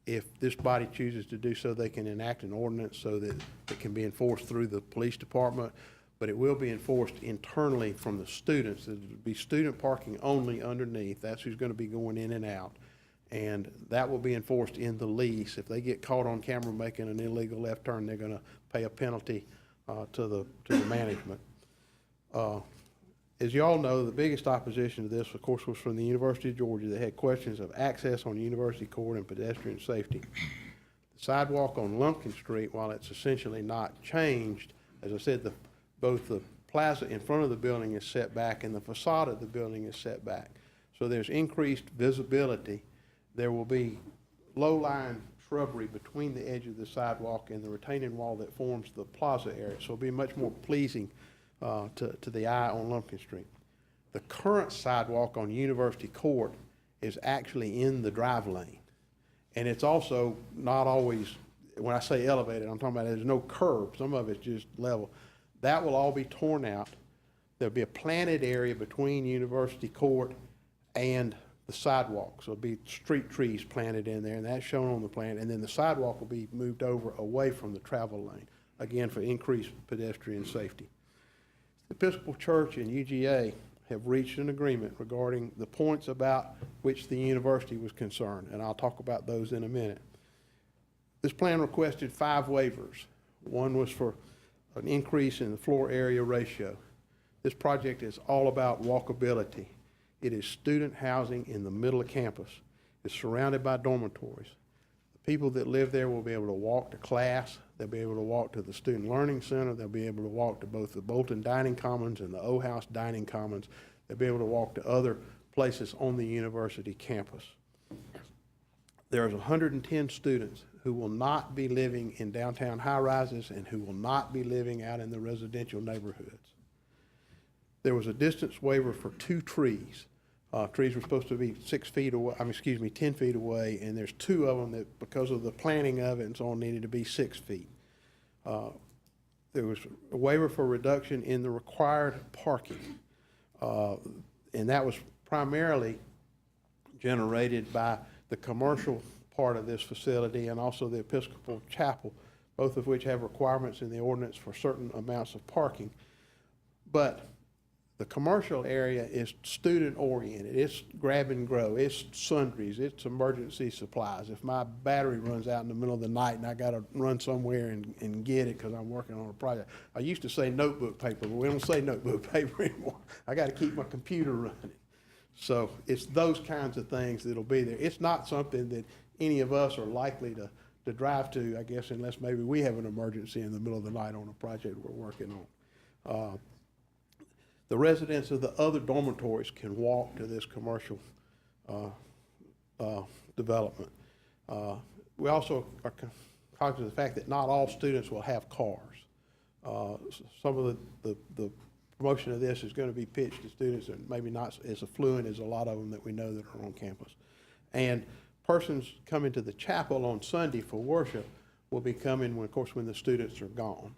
If this body chooses to do so, they can enact an ordinance so that it can be enforced through the police department, but it will be enforced internally from the students. It'll be student parking only underneath. That's who's going to be going in and out. And that will be enforced in the lease. If they get caught on camera making an illegal left turn, they're going to pay a penalty to the management. As you all know, the biggest opposition to this, of course, was from the University of Georgia. They had questions of access on University Court and pedestrian safety. The sidewalk on Lumpkin Street, while it's essentially not changed, as I said, both the plaza in front of the building is set back and the facade of the building is set back. So there's increased visibility. There will be low-lying shrubbery between the edge of the sidewalk and the retaining wall that forms the plaza area. So it'll be much more pleasing to the eye on Lumpkin Street. The current sidewalk on University Court is actually in the drive lane. And it's also not always, when I say elevated, I'm talking about there's no curb. Some of it's just level. That will all be torn out. There'll be a planted area between University Court and the sidewalk. So it'll be street trees planted in there, and that's shown on the plan. And then the sidewalk will be moved over away from the travel lane, again, for increased pedestrian safety. The Episcopal Church and UGA have reached an agreement regarding the points about which the university was concerned, and I'll talk about those in a minute. This plan requested 5 waivers. One was for an increase in the floor area ratio. This project is all about walkability. It is student housing in the middle of campus. It's surrounded by dormitories. The people that live there will be able to walk to class. They'll be able to walk to the Student Learning Center. They'll be able to walk to both the Bolton Dining Commons and the O House Dining Commons. They'll be able to walk to other places on the university campus. There's 110 students who will not be living in downtown high-rises and who will not be living out in the residential neighborhoods. There was a distance waiver for 2 trees. Trees were supposed to be 10 feet away, and there's 2 of them that, because of the planning of it and so on, needed to be 6 feet. There was a waiver for reduction in the required parking, and that was primarily generated by the commercial part of this facility and also the Episcopal Chapel, both of which have requirements in the ordinance for certain amounts of parking. But the commercial area is student-oriented. It's grab and go. It's sundries. It's emergency supplies. If my battery runs out in the middle of the night and I got to run somewhere and get it because I'm working on a project. I used to say notebook paper, but we don't say notebook paper anymore. I got to keep my computer running. So it's those kinds of things that'll be there. It's not something that any of us are likely to drive to, I guess, unless maybe we have an emergency in the middle of the night on a project we're working on. The residents of the other dormitories can walk to this commercial development. We also are cognizant of the fact that not all students will have cars. Some of the promotion of this is going to be pitched to students that maybe not as affluent as a lot of them that we know that are on campus. And persons coming to the chapel on Sunday for worship will be coming, when the students are gone,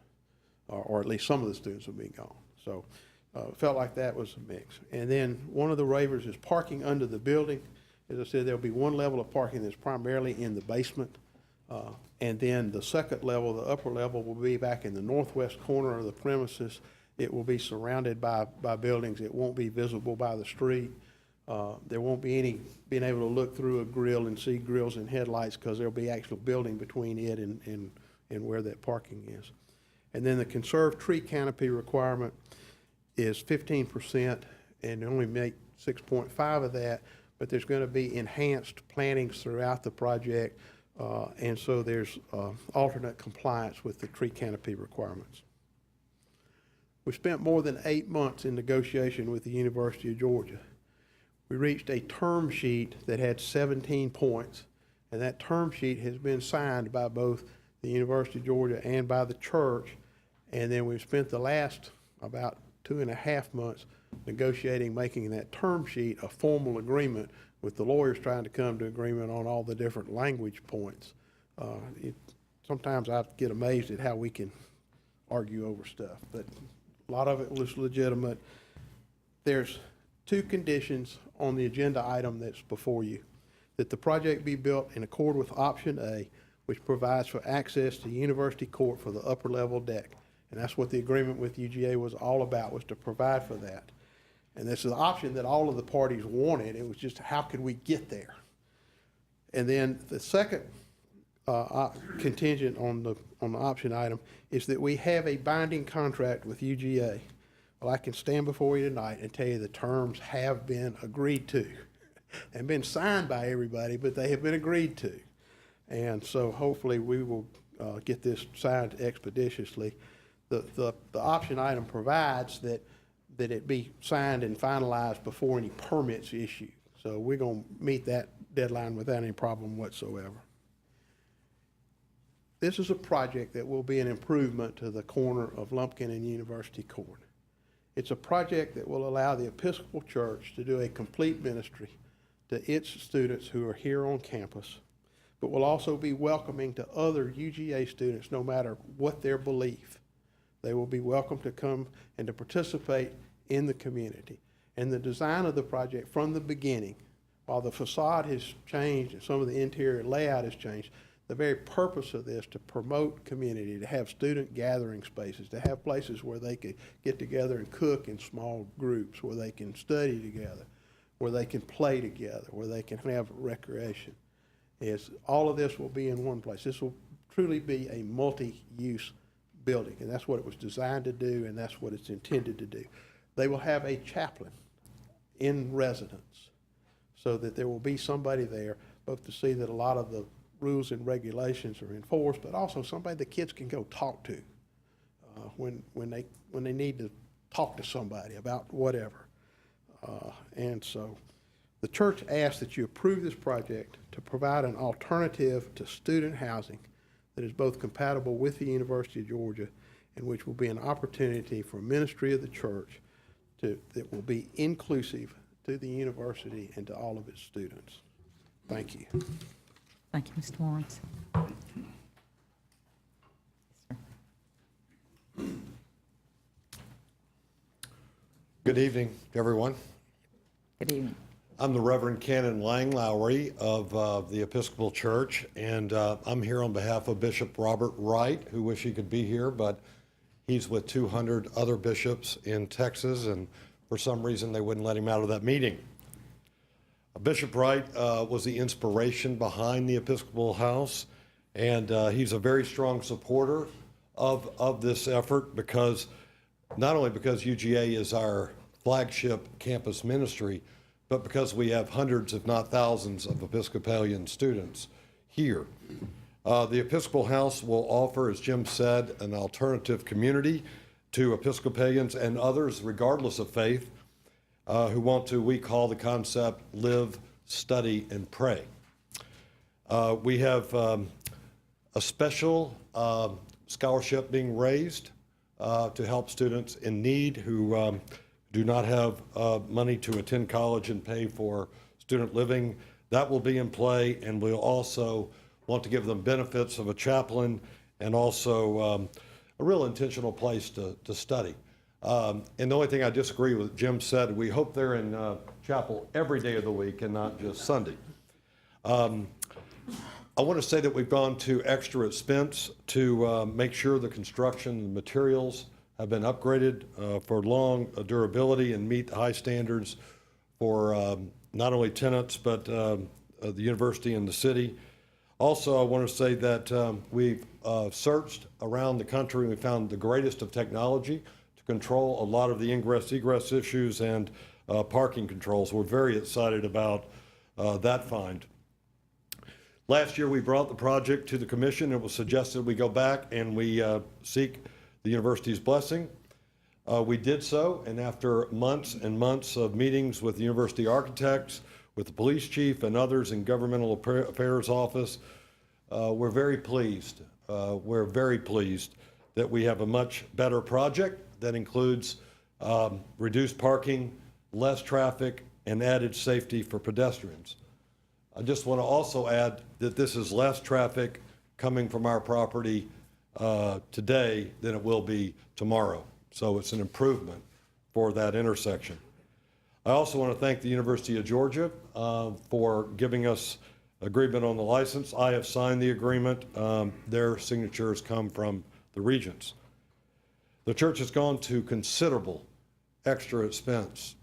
or at least some of the students will be gone. So felt like that was a mix. And then one of the waivers is parking under the building. As I said, there'll be one level of parking that's primarily in the basement. And then the second level, the upper level, will be back in the northwest corner of the premises. It will be surrounded by buildings. It won't be visible by the street. There won't be any being able to look through a grill and see grills and headlights because there'll be actual building between it and where that parking is. And then the conserved tree canopy requirement is 15%, and only make 6.5 of that, but there's going to be enhanced plantings throughout the project, and so there's alternate compliance with the tree canopy requirements. We spent more than 8 months in negotiation with the University of Georgia. We reached a term sheet that had 17 points, and that term sheet has been signed by both the University of Georgia and by the church. And then we've spent the last about 2.5 months negotiating, making that term sheet a formal agreement with the lawyers trying to come to agreement on all the different language points. Sometimes I get amazed at how we can argue over stuff, but a lot of it was legitimate. There's 2 conditions on the agenda item that's before you: that the project be built in accord with option A, which provides for access to University Court for the upper level deck. And that's what the agreement with UGA was all about, was to provide for that. And this is the option that all of the parties wanted. It was just, how could we get there? And then the second contingent on the option item is that we have a binding contract with UGA. Well, I can stand before you tonight and tell you the terms have been agreed to. They've been signed by everybody, but they have been agreed to. And so hopefully we will get this signed expeditiously. The option item provides that it be signed and finalized before any permits issued. So we're going to meet that deadline without any problem whatsoever. This is a project that will be an improvement to the corner of Lumpkin and University Court. It's a project that will allow the Episcopal Church to do a complete ministry to its students who are here on campus, but will also be welcoming to other UGA students no matter what their belief. They will be welcome to come and to participate in the community. And the design of the project from the beginning, while the facade has changed and some of the interior layout has changed, the very purpose of this to promote community, to have student gathering spaces, to have places where they could get together and cook in small groups, where they can study together, where they can play together, where they can have recreation. Is all of this will be in one place. This will truly be a multi-use building, and that's what it was designed to do, and that's what it's intended to do. They will have a chaplain in residence so that there will be somebody there both to see that a lot of the rules and regulations are enforced, but also somebody the kids can go talk to when they need to talk to somebody about whatever. And so the church asks that you approve this project to provide an alternative to student housing that is both compatible with the University of Georgia and which will be an opportunity for ministry of the church that will be inclusive to the university and to all of its students. Thank you. Thank you, Mr. Warnes. Good evening, everyone. Good evening. I'm the Reverend Canon Lang Lowry of the Episcopal Church, and I'm here on behalf of Bishop Robert Wright, who wish he could be here, but he's with 200 other bishops in Texas, and for some reason they wouldn't let him out of that meeting. Bishop Wright was the inspiration behind the Episcopal House, and he's a very strong supporter of this effort, because not only because UGA is our flagship campus ministry, but because we have hundreds, if not thousands, of Episcopalian students here. The Episcopal House will offer, as Jim said, an alternative community to Episcopalians and others, regardless of faith, who want to, we call the concept, live, study, and pray. We have a special scholarship being raised to help students in need who do not have money to attend college and pay for student living. That will be in play, and we'll also want to give them benefits of a chaplain and also a real intentional place to study. And the only thing I disagree with Jim said, we hope they're in chapel every day of the week and not just Sunday. I want to say that we've gone to extra expense to make sure the construction and materials have been upgraded for long durability and meet the high standards for not only tenants, but the university and the city. Also, I want to say that we've searched around the country and we found the greatest of technology to control a lot of the ingress-egress issues and parking controls. We're very excited about that find. Last year, we brought the project to the commission. It was suggested we go back and we seek the university's blessing. We did so, and after months and months of meetings with the university architects, with the police chief and others in governmental affairs office, we're very pleased. We're very pleased that we have a much better project that includes reduced parking, less traffic, and added safety for pedestrians. I just want to also add that this is less traffic coming from our property today than it will be tomorrow. So it's an improvement for that intersection. I also want to thank the University of Georgia for giving us agreement on the license. I have signed the agreement. Their signatures come from the regents. The church has gone to considerable extra expense.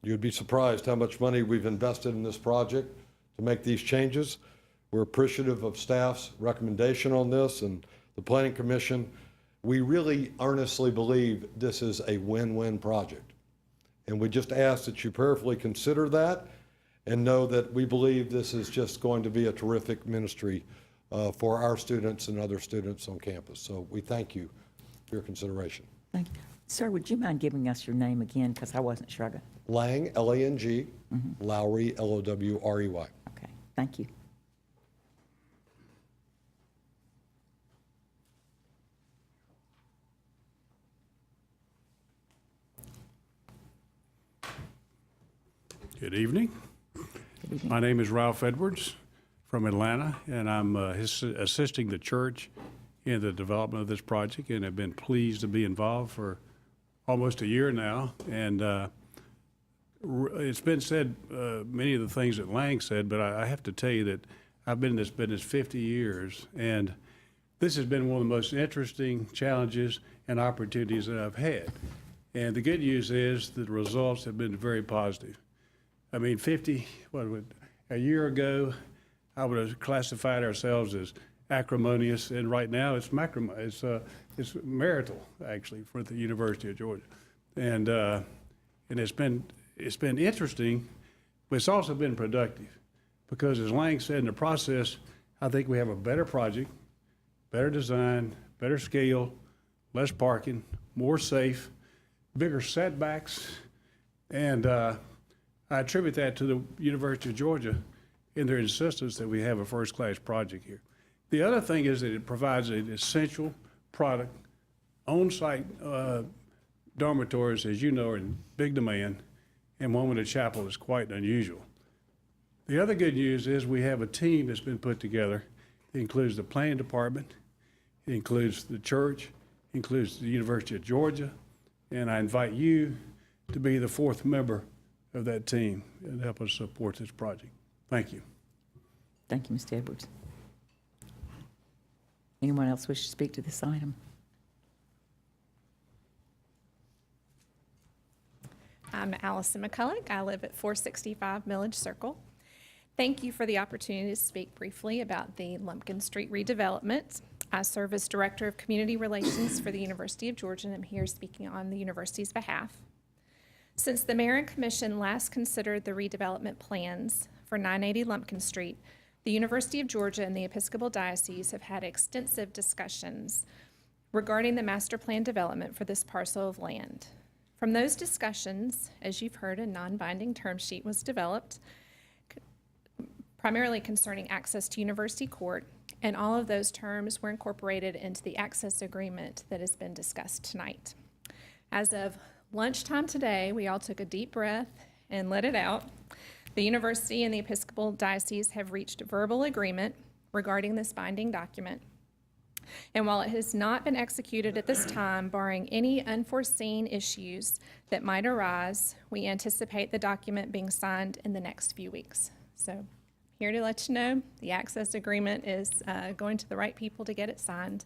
You'd be surprised how much money we've invested in this project to make these changes. We're appreciative of staff's recommendation on this and the Planning Commission. We really earnestly believe this is a win-win project. And we just ask that you prayerfully consider that and know that we believe this is just going to be a terrific ministry for our students and other students on campus. So we thank you for your consideration. Thank you. Sir, would you mind giving us your name again, because I wasn't sure. Lang, L-A-N-G, Lowry, L-O-W-R-E-Y. Okay, thank you. Good evening. My name is Ralph Edwards from Atlanta, and I'm assisting the church in the development of this project, and have been pleased to be involved for almost a year now. And it's been said, many of the things that Lang said, but I have to tell you that I've been in this business 50 years, and this has been one of the most interesting challenges and opportunities that I've had. And the good news is that the results have been very positive. I mean, a year ago, I would have classified ourselves as acrimonious, and right now it's marital, actually, for the University of Georgia. And it's been interesting, but it's also been productive, because as Lang said, in the process, I think we have a better project, better design, better scale, less parking, more safe, bigger setbacks, and I attribute that to the University of Georgia in their insistence that we have a first-class project here. The other thing is that it provides an essential product. On-site dormitories, as you know, are in big demand, and one with a chapel is quite unusual. The other good news is we have a team that's been put together. It includes the planning department, it includes the church, it includes the University of Georgia, and I invite you to be the fourth member of that team and help us support this project. Thank you. Thank you, Mr. Edwards. Anyone else wish to speak to this item? I'm Allison McCulloch. I live at 465 Millage Circle. Thank you for the opportunity to speak briefly about the Lumpkin Street redevelopment. I serve as Director of Community Relations for the University of Georgia, and I'm here speaking on the university's behalf. Since the Mayor and Commission last considered the redevelopment plans for 980 Lumpkin Street, the University of Georgia and the Episcopal Diocese have had extensive discussions regarding the master plan development for this parcel of land. From those discussions, as you've heard, a non-binding term sheet was developed, primarily concerning access to University Court, and all of those terms were incorporated into the access agreement that has been discussed tonight. As of lunchtime today, we all took a deep breath and let it out. The university and the Episcopal Diocese have reached verbal agreement regarding this binding document. And while it has not been executed at this time, barring any unforeseen issues that might arise, we anticipate the document being signed in the next few weeks. So here to let you know, the access agreement is going to the right people to get it signed.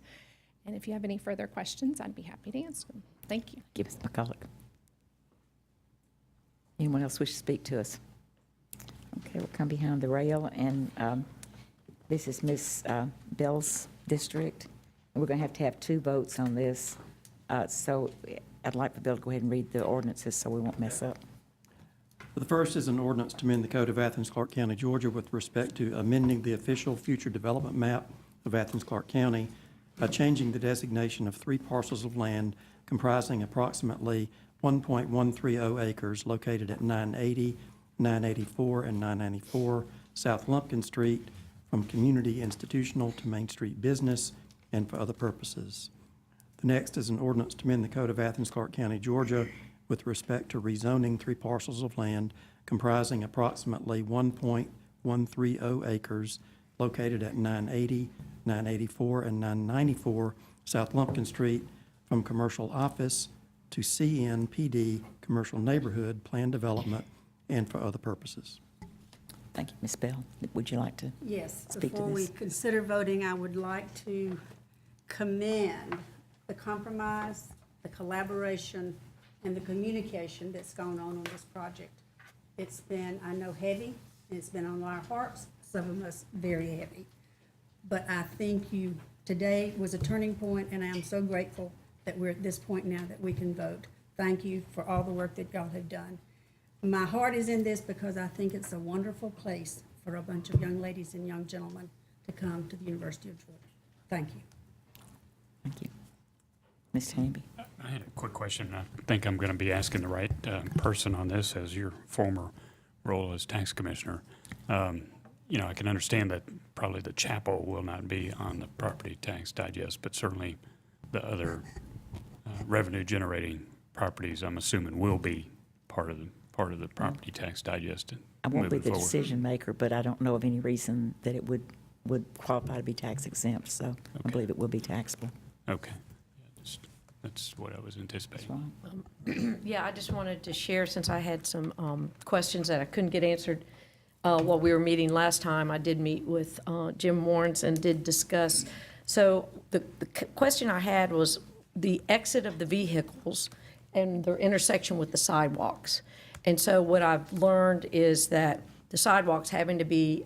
And if you have any further questions, I'd be happy to answer them. Thank you. Give us McCulloch. Anyone else wish to speak to us? Okay, we'll come behind the rail, and this is Ms. Bell's district. And we're going to have two votes on this. So I'd like for Bill to go ahead and read the ordinances so we won't mess up. The first is an ordinance to amend the Code of Athens-Clarke County, Georgia with respect to amending the official future development map of Athens-Clarke County by changing the designation of 3 parcels of land comprising approximately 1.130 acres located at 980, 984, and 994 South Lumpkin Street from community institutional to Main Street business and for other purposes. The next is an ordinance to amend the Code of Athens-Clarke County, Georgia with respect to rezoning 3 parcels of land comprising approximately 1.130 acres located at 980, 984, and 994 South Lumpkin Street from commercial office to CNPD, commercial neighborhood plan development, and for other purposes. Thank you. Ms. Bell, would you like to Yes, speak to before we this? consider voting, I would like to commend the compromise, the collaboration, and the communication that's gone on this project. It's been, I know, heavy, and it's been on our hearts, some of us very heavy. But I think today was a turning point, and I am so grateful that we're at this point now that we can vote. Thank you for all the work that y'all have done. My heart is in this because I think it's a wonderful place for a bunch of young ladies and young gentlemen to come to the University of Georgia. Thank you. Thank you. Ms. Hamby? I had a quick question. I think I'm going to be asking the right person on this as your former role as tax commissioner. You know, I can understand that probably the chapel will not be on the property tax digest, but certainly the other revenue generating properties, I'm assuming, will be part of the property tax digest. I won't be moving the forward. decision maker, but I don't know of any reason that it would qualify to be tax exempt, so I believe it will be taxable. Okay. That's what I was anticipating. Yeah, I just wanted to share, since I had some questions that I couldn't get answered while we were meeting last time. I did meet with Jim Warnes and did discuss. So the question I had was the exit of the vehicles and their intersection with the sidewalks. And so what I've learned is that the sidewalks having to be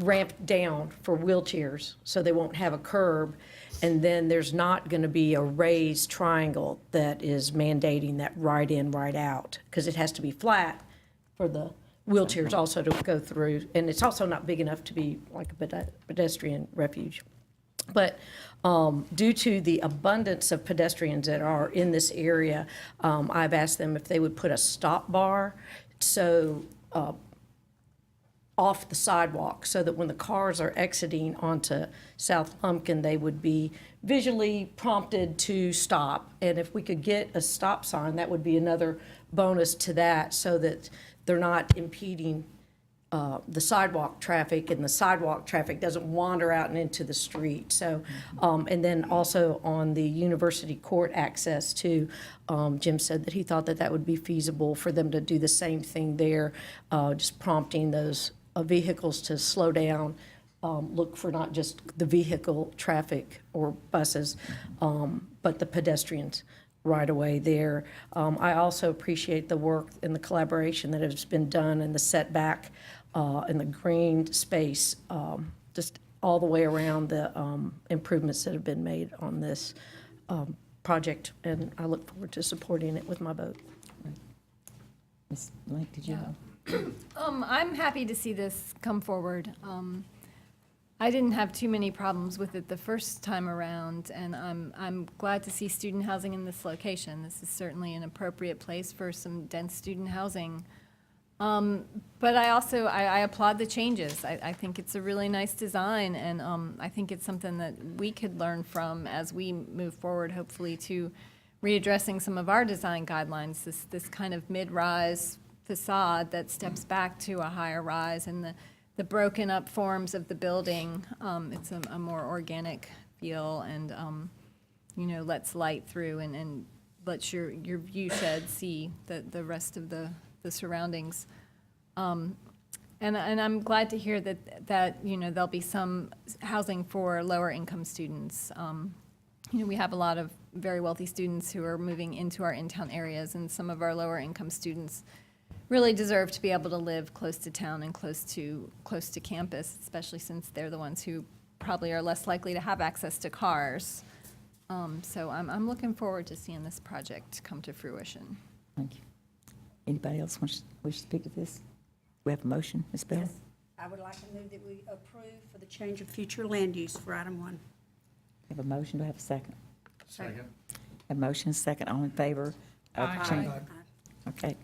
ramped down for wheelchairs so they won't have a curb. And then there's not going to be a raised triangle that is mandating that right in, right out, because it has to be flat for the wheelchairs also to go through. And it's also not big enough to be like a pedestrian refuge. But due to the abundance of pedestrians that are in this area, I've asked them if they would put a stop bar so off the sidewalk so that when the cars are exiting onto South Lumpkin, they would be visually prompted to stop. And if we could get a stop sign, that would be another bonus to that so that they're not impeding the sidewalk traffic, and the sidewalk traffic doesn't wander out and into the street. So, and then also on the university court access too, Jim said that he thought that that would be feasible for them to do the same thing there, just prompting those vehicles to slow down, look for not just the vehicle traffic or buses, but the pedestrians right away there. I also appreciate the work and the collaboration that has been done and the setback and the green space, just all the way around the improvements that have been made on this project. And I look forward to supporting it with my vote. Ms. Lake, did you have? I'm happy to see this come forward. I didn't have too many problems with it the first time around, and I'm glad to see student housing in this location. This is certainly an appropriate place for some dense student housing. But I applaud the changes. I think it's a really nice design, and I think it's something that we could learn from as we move forward, hopefully, to readdressing some of our design guidelines, this kind of mid-rise facade that steps back to a higher rise, and the broken up forms of the building. It's a more organic feel, and lets light through and lets your view shed see the rest of the surroundings. And I'm glad to hear that there'll be some housing for lower income students. We have a lot of very wealthy students who are moving into our in-town areas, and some of our lower income students really deserve to be able to live close to town and close to campus, especially since they're the ones who probably are less likely to have access to cars. So I'm looking forward to seeing this project come to fruition. Thank you. Anybody else wish to speak to this? We have a motion, Ms. Bell? Yes, I would like to move that we approve for the change of future land use for item 1. We have a motion, do I have a second? Second. A motion, second, all in favor of Aye. change? Okay.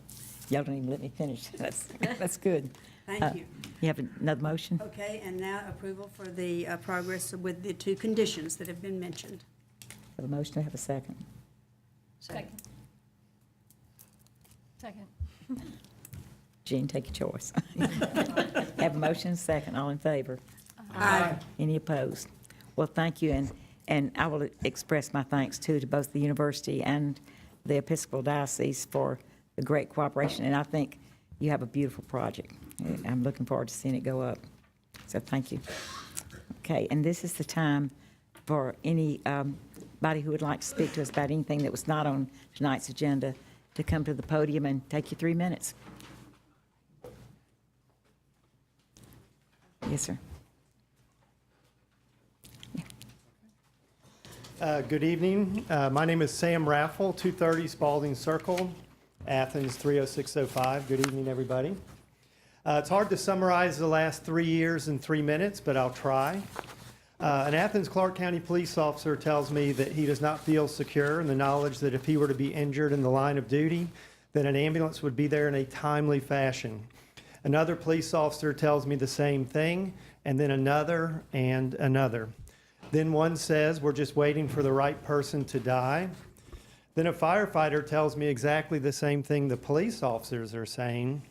Y'all don't even let me finish. That's good. Thank you. You have another motion? Okay, and now approval for the progress with the 2 conditions that have been mentioned. Have a motion, do I have a second? Second. Second. Jean, take your choice. Have a motion, second, all in favor? Aye. Any opposed? Well, thank you, and I will express my thanks too to both the university and the Episcopal Diocese for the great cooperation, and I think you have a beautiful project. I'm looking forward to seeing it go up. So thank you. Okay, and this is the time for anybody who would like to speak to us about anything that was not on tonight's agenda to come to the podium and take you 3 minutes. Yes, sir. Good evening. My name is Sam Raffle, 230 Spalding Circle, Athens 30605. Good evening, everybody. It's hard to summarize the last 3 years in 3 minutes, but I'll try. An Athens-Clarke County police officer tells me that he does not feel secure in the knowledge that if he were to be injured in the line of duty, that an ambulance would be there in a timely fashion. Another police officer tells me the same thing, and then another and another. Then one says, we're just waiting for the right person to die. Then a firefighter tells me exactly the same thing the police officers are saying.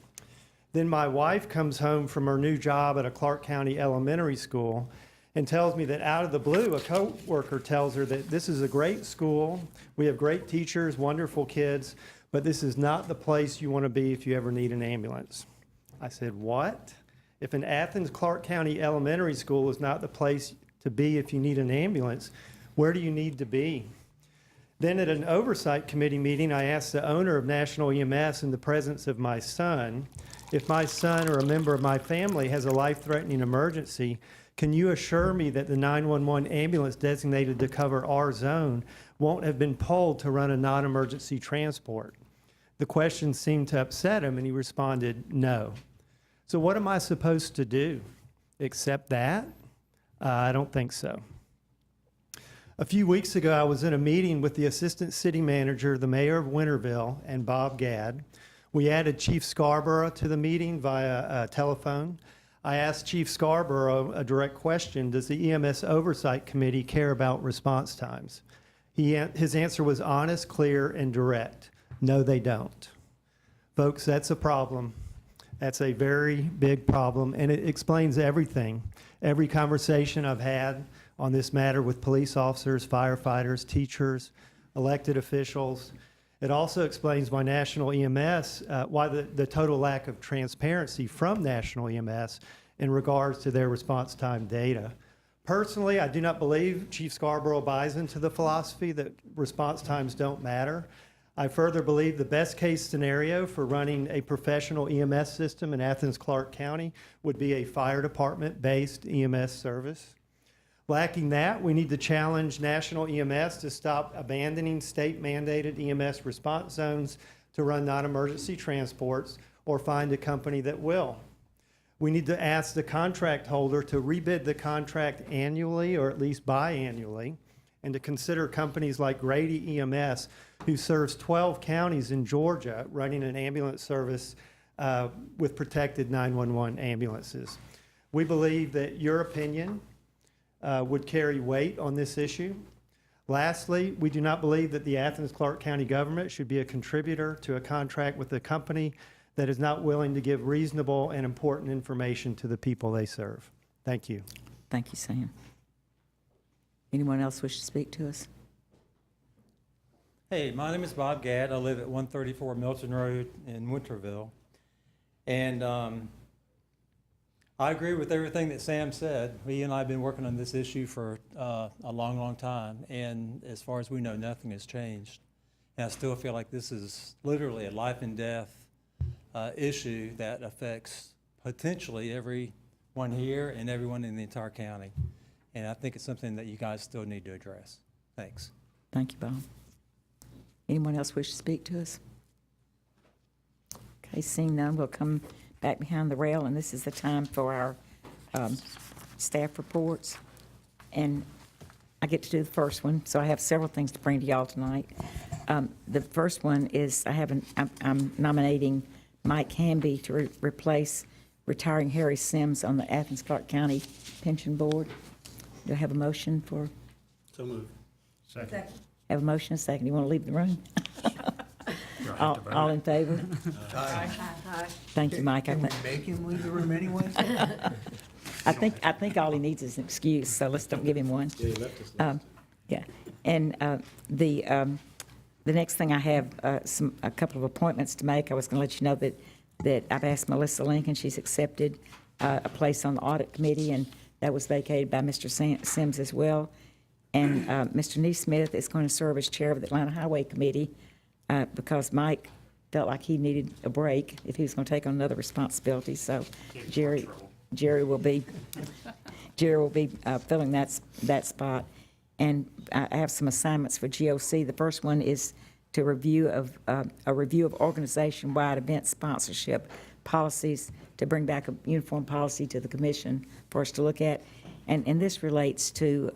Then my wife comes home from her new job at a Clarke County elementary school and tells me that out of the blue, a coworker tells her that this is a great school, we have great teachers, wonderful kids, but this is not the place you want to be if you ever need an ambulance. I said, what? If an Athens-Clarke County elementary school is not the place to be if you need an ambulance, where do you need to be? Then at an oversight committee meeting, I asked the owner of National EMS in the presence of my son, if my son or a member of my family has a life-threatening emergency, can you assure me that the 911 ambulance designated to cover our zone won't have been pulled to run a non-emergency transport? The question seemed to upset him, and he responded, no. So what am I supposed to do? Accept that? I don't think so. A few weeks ago, I was in a meeting with the Assistant City Manager, the Mayor of Winterville, and Bob Gadd. We added Chief Scarborough to the meeting via telephone. I asked Chief Scarborough a direct question: does the EMS Oversight Committee care about response times? His answer was honest, clear, and direct. No, they don't. Folks, that's a problem. That's a very big problem, and it explains everything. Every conversation I've had on this matter with police officers, firefighters, teachers, elected officials. It also explains why National EMS, why the total lack of transparency from National EMS in regards to their response time data. Personally, I do not believe Chief Scarborough buys into the philosophy that response times don't matter. I further believe the best case scenario for running a professional EMS system in Athens-Clarke County would be a fire department-based EMS service. Lacking that, we need to challenge National EMS to stop abandoning state-mandated EMS response zones to run non-emergency transports or find a company that will. We need to ask the contract holder to rebid the contract annually or at least biannually, and to consider companies like Grady EMS, who serves 12 counties in Georgia, running an ambulance service with protected 911 ambulances. We believe that your opinion would carry weight on this issue. Lastly, we do not believe that the Athens-Clarke County government should be a contributor to a contract with a company that is not willing to give reasonable and important information to the people they serve. Thank you. Thank you, Sam. Anyone else wish to speak to us? Hey, my name is Bob Gadd. I live at 134 Milton Road in Winterville. And I agree with everything that Sam said. He and I have been working on this issue for a long, long time. And as far as we know, nothing has changed. And I still feel like this is literally a life and death issue that affects potentially everyone here and everyone in the entire county. And I think it's something that you guys still need to address. Thanks. Thank you, Bob. Anyone else wish to speak to us? Okay, seeing none, we'll come back behind the rail, and this is the time for our staff reports. And I get to do the first one, so I have several things to bring to y'all tonight. The first one is I'm nominating Mike Hamby to replace retiring Harry Sims on the Athens-Clarke County Pension Board. Do I have a motion for? So moved. Second. Have a motion, a second. You want to leave the room? All in favor? Thank you, Mike. Can we make him leave the room anyway? I think all he needs is an excuse, so let's don't give him one. Yeah, he left us. Yeah, and the next thing I have a couple of appointments to make. I was going to let you know that I've asked Melissa Lincoln. She's accepted a place on the audit committee, and that was vacated by Mr. Sims as well. And Mr. Neesmith is going to serve as chair of the Atlanta Highway Committee because Mike felt like he needed a break if he was going to take on another responsibility. So Jerry will be filling that spot. And I have some assignments for GOC. The first one is to a review of organization-wide event sponsorship policies, to bring back a uniform policy to the commission for us to look at. And this relates to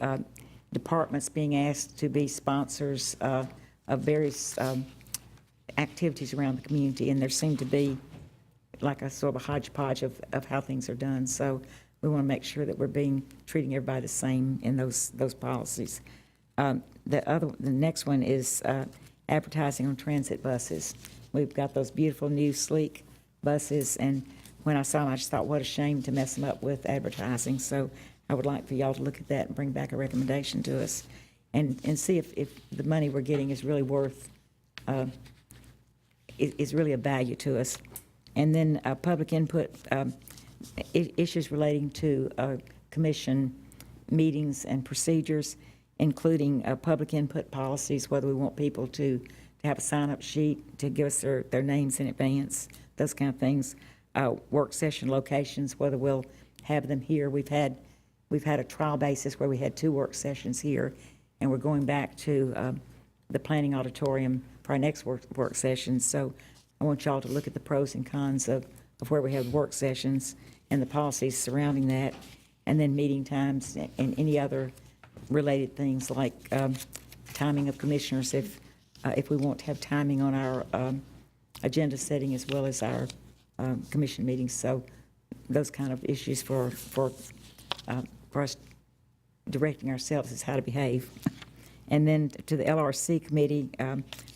departments being asked to be sponsors of various activities around the community, and there seemed to be like a sort of a hodgepodge of how things are done. So we want to make sure that we're treating everybody the same in those policies. The next one is advertising on transit buses. We've got those beautiful new sleek buses, and when I saw them, I just thought, what a shame to mess them up with advertising. So I would like for y'all to look at that and bring back a recommendation to us, and see if the money we're getting is really worth, is really a value to us. And then public input, issues relating to commission meetings and procedures, including public input policies, whether we want people to have a sign-up sheet to give us their names in advance, those kind of things. Work session locations, whether we'll have them here. We've had a trial basis where we had 2 work sessions here, and we're going back to the planning auditorium for our next work session. So I want y'all to look at the pros and cons of where we have work sessions and the policies surrounding that, and then meeting times and any other related things like timing of commissioners, if we want to have timing on our agenda setting as well as our commission meetings. So those kind of issues for us directing ourselves is how to behave. And then to the LRC committee,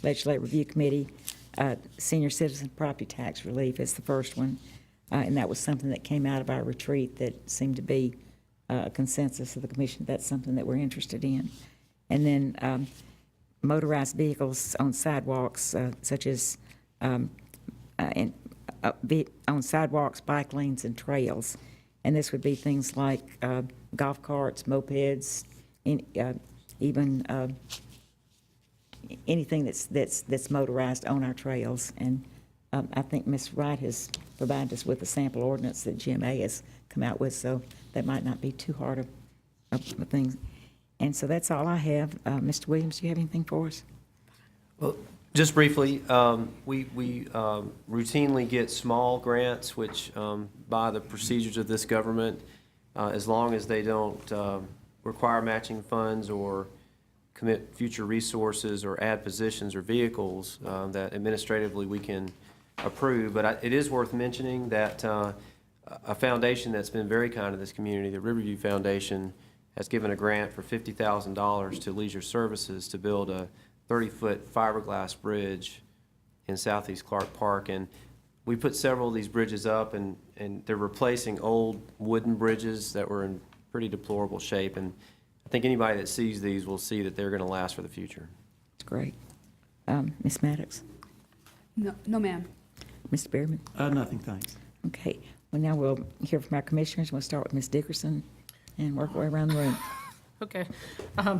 Legislative Review Committee, senior citizen property tax relief is the first one. And that was something that came out of our retreat that seemed to be a consensus of the commission. That's something that we're interested in. And then motorized vehicles on sidewalks, such as on sidewalks, bike lanes, and trails. And this would be things like golf carts, mopeds, even anything that's motorized on our trails. And I think Ms. Wright has provided us with a sample ordinance that GMA has come out with, so that might not be too hard of a thing. And so that's all I have. Mr. Williams, do you have anything for us? Well, just briefly, we routinely get small grants, which by the procedures of this government, as long as they don't require matching funds or commit future resources or add positions or vehicles, that administratively we can approve. But it is worth mentioning that a foundation that's been very kind to this community, the Riverview Foundation, has given a grant for $50,000 to Leisure Services to build a 30-foot fiberglass bridge in Southeast Clarke Park. And we put several of these bridges up, and they're replacing old wooden bridges that were in pretty deplorable shape. And I think anybody that sees these will see that they're going to last for the future. That's great. Ms. Maddox? No, ma'am. Mr. Behrman? Nothing, thanks. Okay. Well, now we'll hear from our commissioners. We'll start with Ms. Dickerson and work our way around the room. Okay. I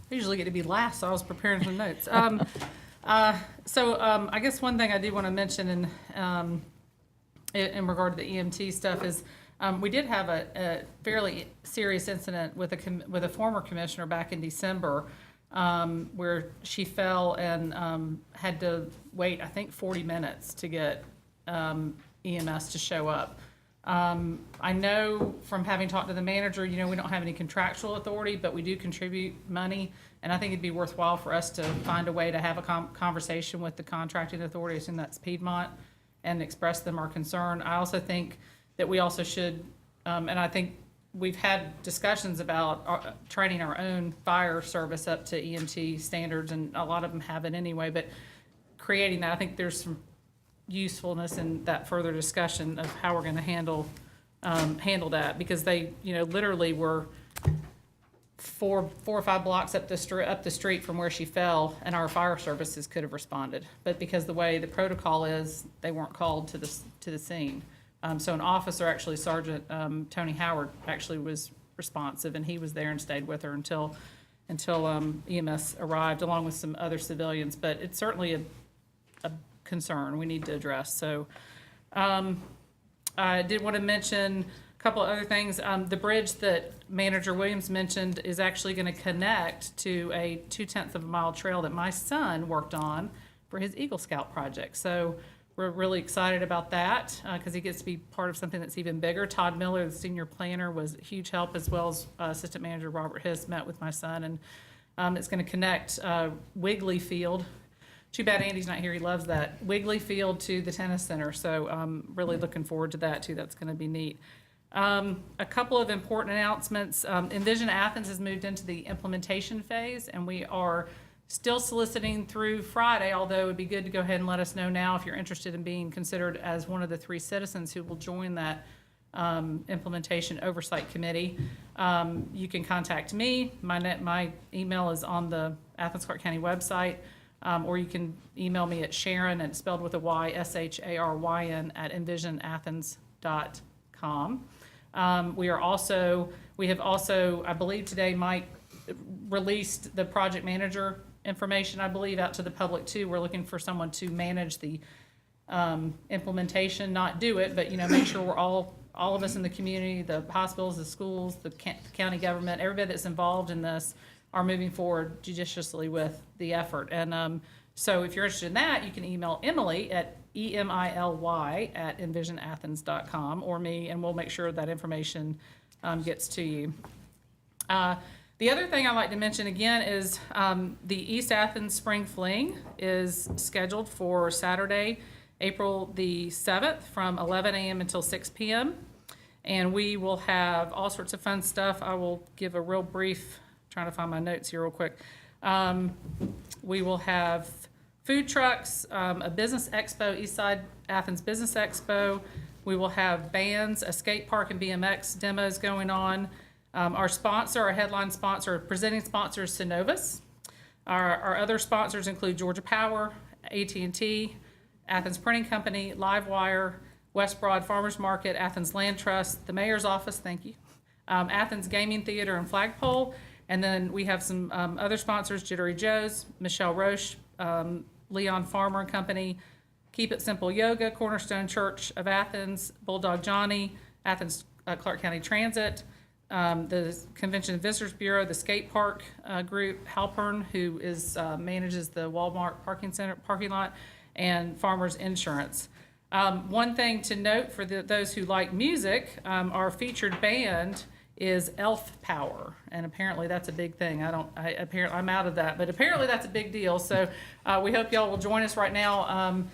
usually get to be last, so I was preparing some notes. I guess one thing I do want to mention in regard to the EMT stuff is we did have a fairly serious incident with a former commissioner back in December where she fell and had to wait, I think, 40 minutes to get EMS to show up. I know from having talked to the manager, we don't have any contractual authority, but we do contribute money. And I think it'd be worthwhile for us to find a way to have a conversation with the contracting authority, I assume that's Pavement, and express them our concern. I also think that we also should, and I think we've had discussions about training our own fire service up to EMT standards, and a lot of them have it anyway, but creating that, I think there's some usefulness in that further discussion of how we're going to handle that, because they, literally were four or five blocks up the street from where she fell, and our fire services could have responded, but because the way the protocol is, they weren't called to the scene. So an officer, actually Sergeant Tony Howard, actually was responsive, and he was there and stayed with her until EMS arrived, along with some other civilians. But it's certainly a concern we need to address. So I did want to mention a couple of other things. The bridge that Manager Williams mentioned is actually going to connect to a 0.2 of a mile trail that my son worked on for his Eagle Scout project. So we're really excited about that because he gets to be part of something that's even bigger. Todd Miller, the senior planner, was a huge help, as well as Assistant Manager Robert Hiss met with my son, and it's going to connect Wiggly Field. Too bad Andy's not here. He loves that. Wiggly Field to the tennis center. So I'm really looking forward to that too. That's going to be neat. A couple of important announcements. Envision Athens has moved into the implementation phase, and we are still soliciting through Friday, although it would be good to go ahead and let us know now if you're interested in being considered as one of the 3 citizens who will join that implementation oversight committee. You can contact me. My email is on the Athens-Clarke County website, or you can email me at Sharon, and it's spelled with a Y, SHARYN, at envisionathens.com. We have also, I believe today, Mike released the project manager information, I believe, out to the public too. We're looking for someone to manage the implementation, not do it, but make sure we're all of us in the community, the hospitals, the schools, the county government, everybody that's involved in this are moving forward judiciously with the effort. And so if you're interested in that, you can email Emily at emily@envisionathens.com, or me, and we'll make sure that information gets to you. The other thing I'd like to mention again is the East Athens Spring Fling is scheduled for Saturday, April the 7th from 11 a.m. until 6 p.m. And we will have all sorts of fun stuff. I will give a real brief, trying to find my notes here real quick. We will have food trucks, a business expo, Eastside Athens Business Expo. We will have bands, a skate park and BMX demos going on. Our sponsor, our headline sponsor, presenting sponsor is Synovus. Our other sponsors include Georgia Power, AT&T, Athens Printing Company, Livewire, West Broad Farmers Market, Athens Land Trust, the Mayor's Office, thank you, Athens Gaming Theater and Flagpole, and then we have some other sponsors, Jittery Joe's, Michelle Roche, Leon Farmer and Company, Keep It Simple Yoga, Cornerstone Church of Athens, Bulldog Johnny, Athens-Clarke County Transit, the Convention and Visitors Bureau, the skate park group, Halpern, who manages the Walmart parking lot, and Farmers Insurance. One thing to note for those who like music, our featured band is Elf Power, and apparently that's a big thing. I'm out of that, but apparently that's a big deal. So we hope y'all will join us right now.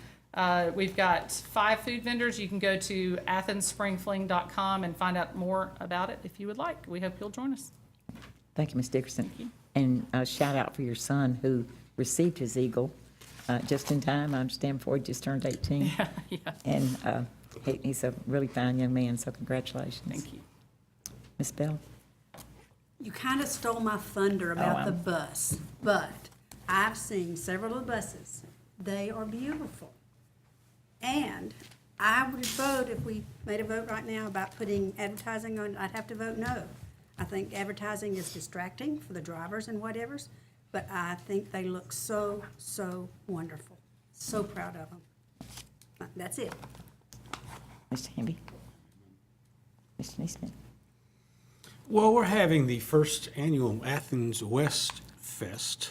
We've got 5 food vendors. You can go to athensspringfling.com and find out more about it if you would like. We hope you'll join us. Thank you, Ms. Dickerson. And a shout out for your son who received his Eagle just in time. I understand before he just turned 18. Yeah. And he's a really fine young man, so congratulations. Thank you. Ms. Bell? You kind of stole my thunder about the bus, but I've seen several of the buses. They are beautiful. And I would vote, if we made a vote right now about putting advertising on, I'd have to vote no. I think advertising is distracting for the drivers and whatevers, but I think they look so, so wonderful. So proud of them. That's it. Mr. Hamby? Mr. Neesmith? Well, we're having the first annual Athens West Fest.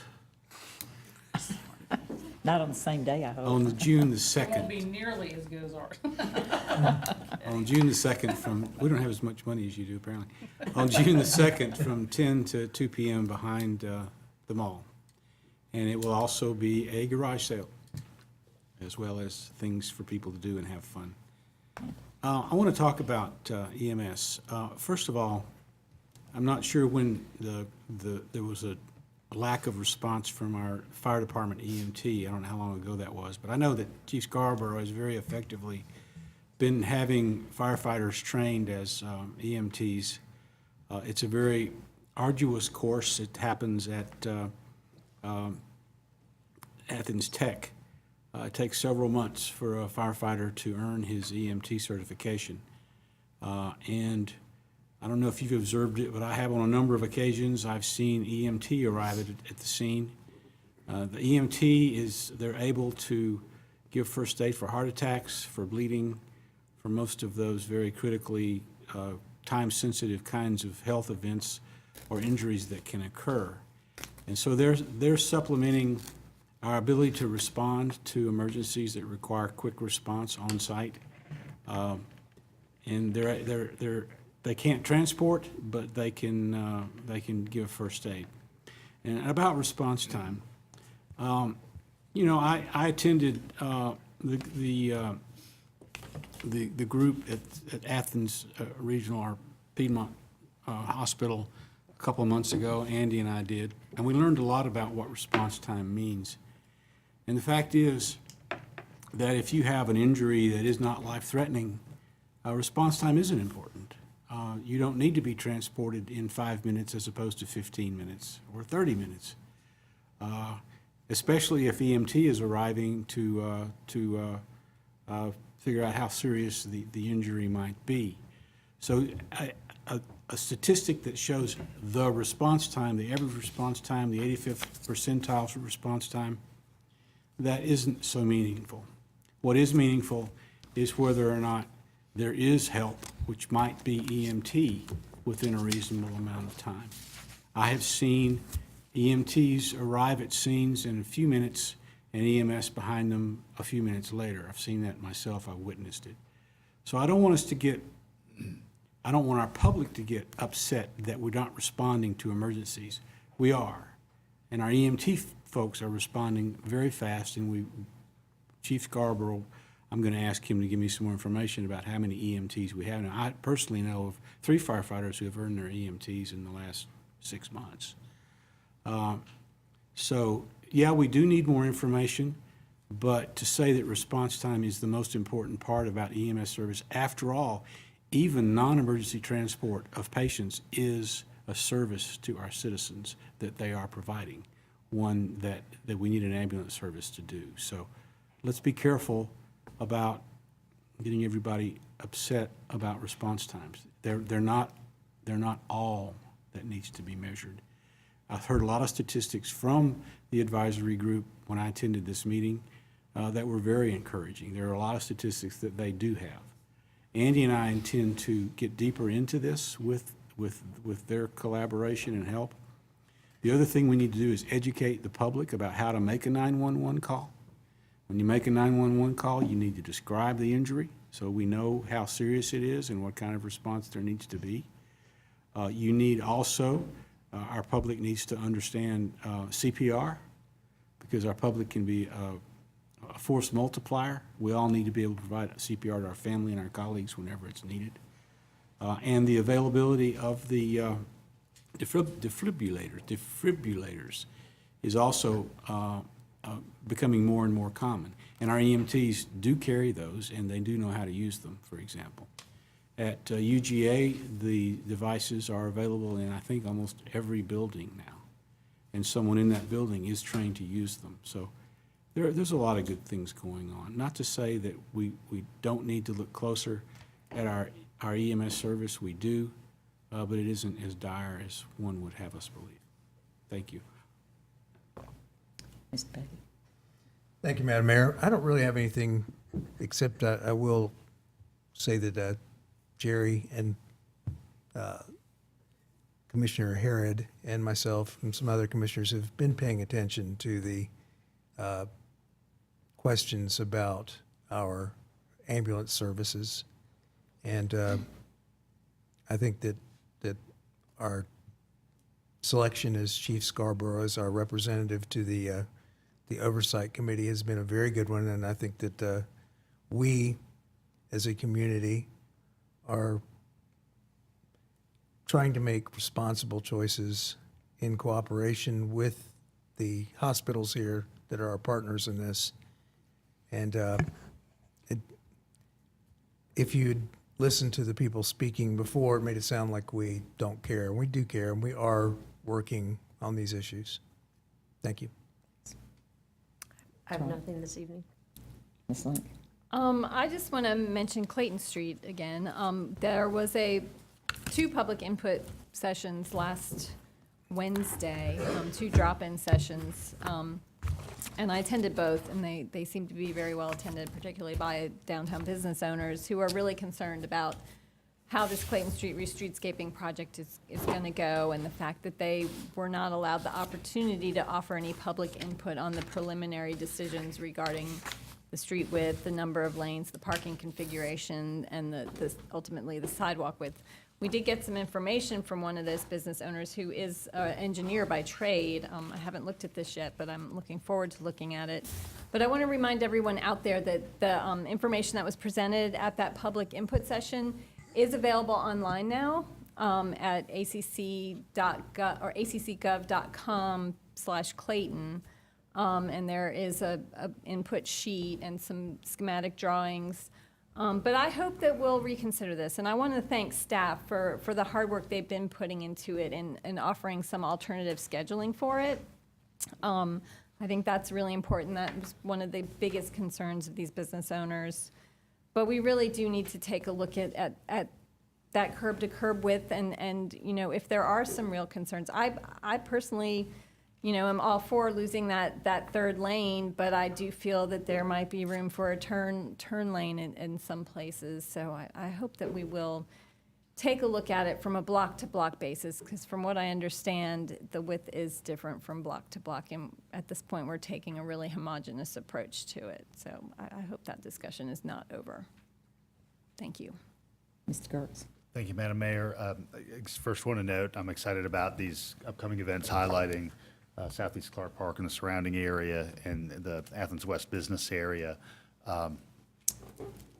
Not on the same day, I hope. On June the It won't 2nd. be nearly as good as ours. On June the 2nd we don't have as much money as you do apparently. On June the 2nd from 10 to 2 p.m. behind the mall. And it will also be a garage sale, as well as things for people to do and have fun. I want to talk about EMS. First of all, I'm not sure when there was a lack of response from our fire department EMT. I don't know how long ago that was, but I know that Chief Scarborough has very effectively been having firefighters trained as EMTs. It's a very arduous course. It happens at Athens-Tech. It takes several months for a firefighter to earn his EMT certification. And I don't know if you've observed it, but I have on a number of occasions. I've seen EMT arrive at the scene. The EMT they're able to give first aid for heart attacks, for bleeding, for most of those very critically time-sensitive kinds of health events or injuries that can occur. And so they're supplementing our ability to respond to emergencies that require quick response on site. And they can't transport, but they can give first aid. And about response time, I attended the group at Athens Regional or Piedmont Hospital a couple of months ago. Andy and I did, and we learned a lot about what response time means. And the fact is that if you have an injury that is not life-threatening, response time isn't important. You don't need to be transported in 5 minutes as opposed to 15 minutes or 30 minutes, especially if EMT is arriving to figure out how serious the injury might be. So a statistic that shows the response time, the average response time, the 85th percentile for response time, that isn't so meaningful. What is meaningful is whether or not there is help, which might be EMT, within a reasonable amount of time. I have seen EMTs arrive at scenes in a few minutes and EMS behind them a few minutes later. I've seen that myself. I've witnessed it. So I don't want our public to get upset that we're not responding to emergencies. We are. And our EMT folks are responding very fast, and Chief Scarborough, I'm going to ask him to give me some more information about how many EMTs we have. Now, I personally know of 3 firefighters who have earned their EMTs in the last 6 months. So, yeah, we do need more information, but to say that response time is the most important part about EMS service, after all, even non-emergency transport of patients is a service to our citizens that they are providing, one that we need an ambulance service to do. So let's be careful about getting everybody upset about response times. They're not all that needs to be measured. I've heard a lot of statistics from the advisory group when I attended this meeting that were very encouraging. There are a lot of statistics that they do have. Andy and I intend to get deeper into this with their collaboration and help. The other thing we need to do is educate the public about how to make a 911 call. When you make a 911 call, you need to describe the injury so we know how serious it is and what kind of response there needs to be. You need also, our public needs to understand CPR, because our public can be a force multiplier. We all need to be able to provide CPR to our family and our colleagues whenever it's needed. And the availability of the defibrillators is also becoming more and more common. And our EMTs do carry those, and they do know how to use them, for example. At UGA, the devices are available in, I think, almost every building now. And someone in that building is trained to use them. So there's a lot of good things going on. Not to say that we don't need to look closer at our EMS service. We do, but it isn't as dire as one would have us believe. Thank you. Mr. Becky. Thank you, Madam Mayor. I don't really have anything, except I will say that Jerry and Commissioner Harrod and myself and some other commissioners have been paying attention to the questions about our ambulance services. And I think that our selection as Chief Scarborough as our representative to the Oversight Committee has been a very good one, and I think that we, as a community, are trying to make responsible choices in cooperation with the hospitals here that are our partners in this. And if you'd listened to the people speaking before, it made it sound like we don't care. We do care, and we are working on these issues. Thank you. I have nothing this evening. Ms. Link? I just want to mention Clayton Street again. There was two public input sessions last Wednesday, two drop-in sessions, and I attended both, and they seem to be very well attended, particularly by downtown business owners who are really concerned about how this Clayton Street re-streetscaping project is going to go, and the fact that they were not allowed the opportunity to offer any public input on the preliminary decisions regarding the street width, the number of lanes, the parking configuration, and ultimately the sidewalk width. We did get some information from one of those business owners who is an engineer by trade. I haven't looked at this yet, but I'm looking forward to looking at it. But I want to remind everyone out there that the information that was presented at that public input session is available online now at acc.gov or accgov.com/Clayton. And there is a input sheet and some schematic drawings. But I hope that we'll reconsider this. And I want to thank staff for the hard work they've been putting into it and offering some alternative scheduling for it. I think that's really important. That was one of the biggest concerns of these business owners. But we really do need to take a look at that curb to curb width and you know, if there are some real concerns. I personally, you know, I'm all for losing that third lane, but I do feel that there might be room for a turn lane in some places. So I hope that we will take a look at it from a block to block basis, because from what I understand, the width is different from block to block. And at this point, we're taking a really homogeneous approach to it. So I hope that discussion is not over. Thank you. Mr. Gertz? Thank you, Madam Mayor. I first want to note, I'm excited about these upcoming events highlighting Southeast Clarke Park and the surrounding area and the Athens West business area.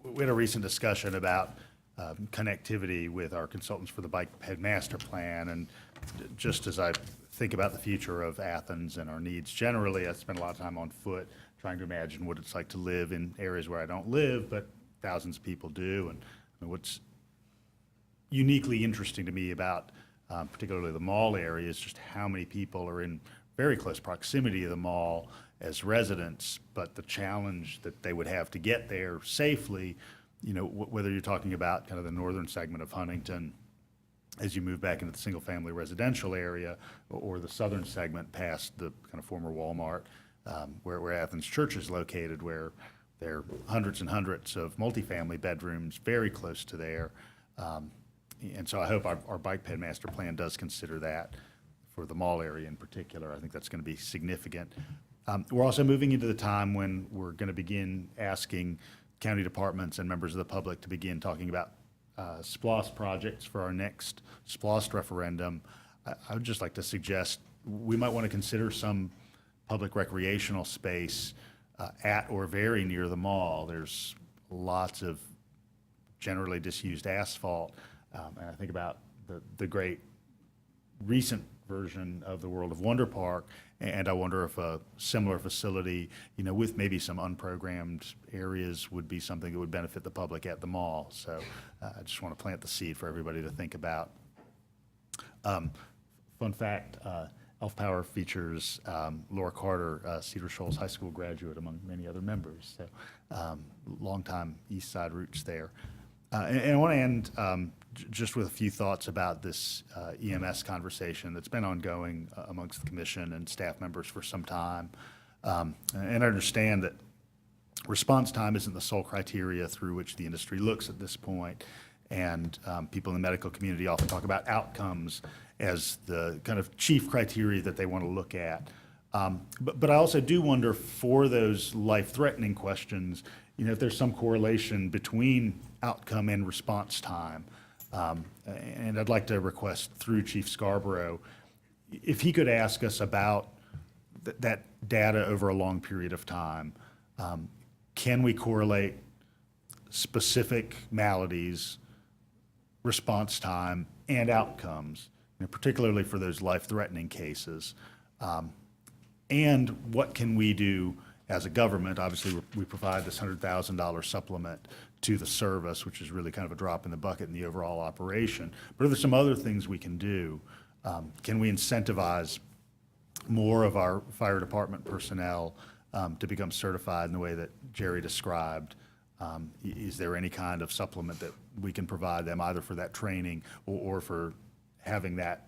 We had a recent discussion about connectivity with our consultants for the bike ped master plan, and just as I think about the future of Athens and our needs generally, I spend a lot of time on foot trying to imagine what it's like to live in areas where I don't live, but thousands of people do. And what's uniquely interesting to me about particularly the mall area is just how many people are in very close proximity to the mall as residents, but the challenge that they would have to get there safely, you know, whether you're talking about kind of the northern segment of Huntington as you move back into the single-family residential area, or the southern segment past the kind of former Walmart, where Athens Church is located, where there are hundreds and hundreds of multifamily bedrooms very close to there. And so I hope our bike ped master plan does consider that for the mall area in particular. I think that's going to be significant. We're also moving into the time when we're going to begin asking county departments and members of the public to begin talking about SPLOST projects for our next SPLOST referendum. I would just like to suggest we might want to consider some public recreational space at or very near the mall. There's lots of generally disused asphalt. And I think about the great recent version of the World of Wonder Park, and I wonder if a similar facility, you know, with maybe some unprogrammed areas would be something that would benefit the public at the mall. So I just want to plant the seed for everybody to think about. Fun fact, Elf Power features Laura Carter, Cedar Shoals High School graduate, among many other members. So longtime East Side roots there. And I want to end just with a few thoughts about this EMS conversation that's been ongoing amongst the commission and staff members for some time. And I understand that response time isn't the sole criteria through which the industry looks at this point. And people in the medical community often talk about outcomes as the kind of chief criteria that they want to look at. But I also do wonder for those life-threatening questions, if there's some correlation between outcome and response time. And I'd like to request through Chief Scarborough, if he could ask us about that data over a long period of time. Can we correlate specific maladies, response time, and outcomes, particularly for those life-threatening cases? And what can we do as a government? Obviously, we provide this $100,000 supplement to the service, which is really kind of a drop in the bucket in the overall operation. But are there some other things we can do? Can we incentivize more of our fire department personnel to become certified in the way that Jerry described? Is there any kind of supplement that we can provide them, either for that training or for having that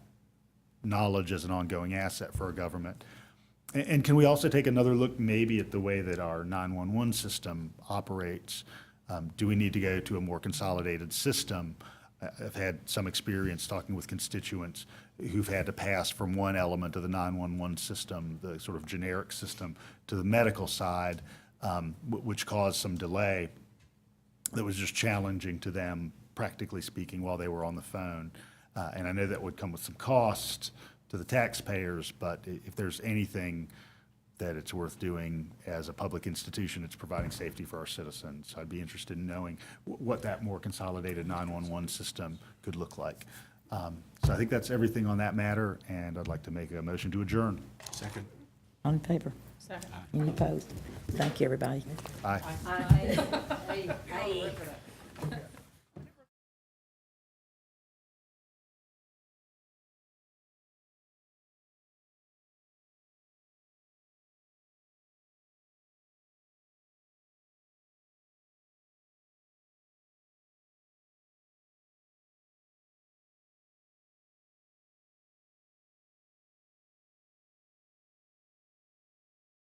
knowledge as an ongoing asset for our government? And can we also take another look maybe at the way that our 911 system operates? Do we need to go to a more consolidated system? I've had some experience talking with constituents who've had to pass from one element of the 911 system, the sort of generic system, to the medical side, which caused some delay that was just challenging to them, practically speaking, while they were on the phone. And I know that would come with some cost to the taxpayers, but if there's anything that it's worth doing as a public institution, it's providing safety for our citizens. I'd be interested in knowing what that more consolidated 911 system could look like. So I think that's everything on that matter, and I'd like to make a motion to adjourn. Second. All in favor? Second. Any opposed? Thank you, everybody. Aye. Hey.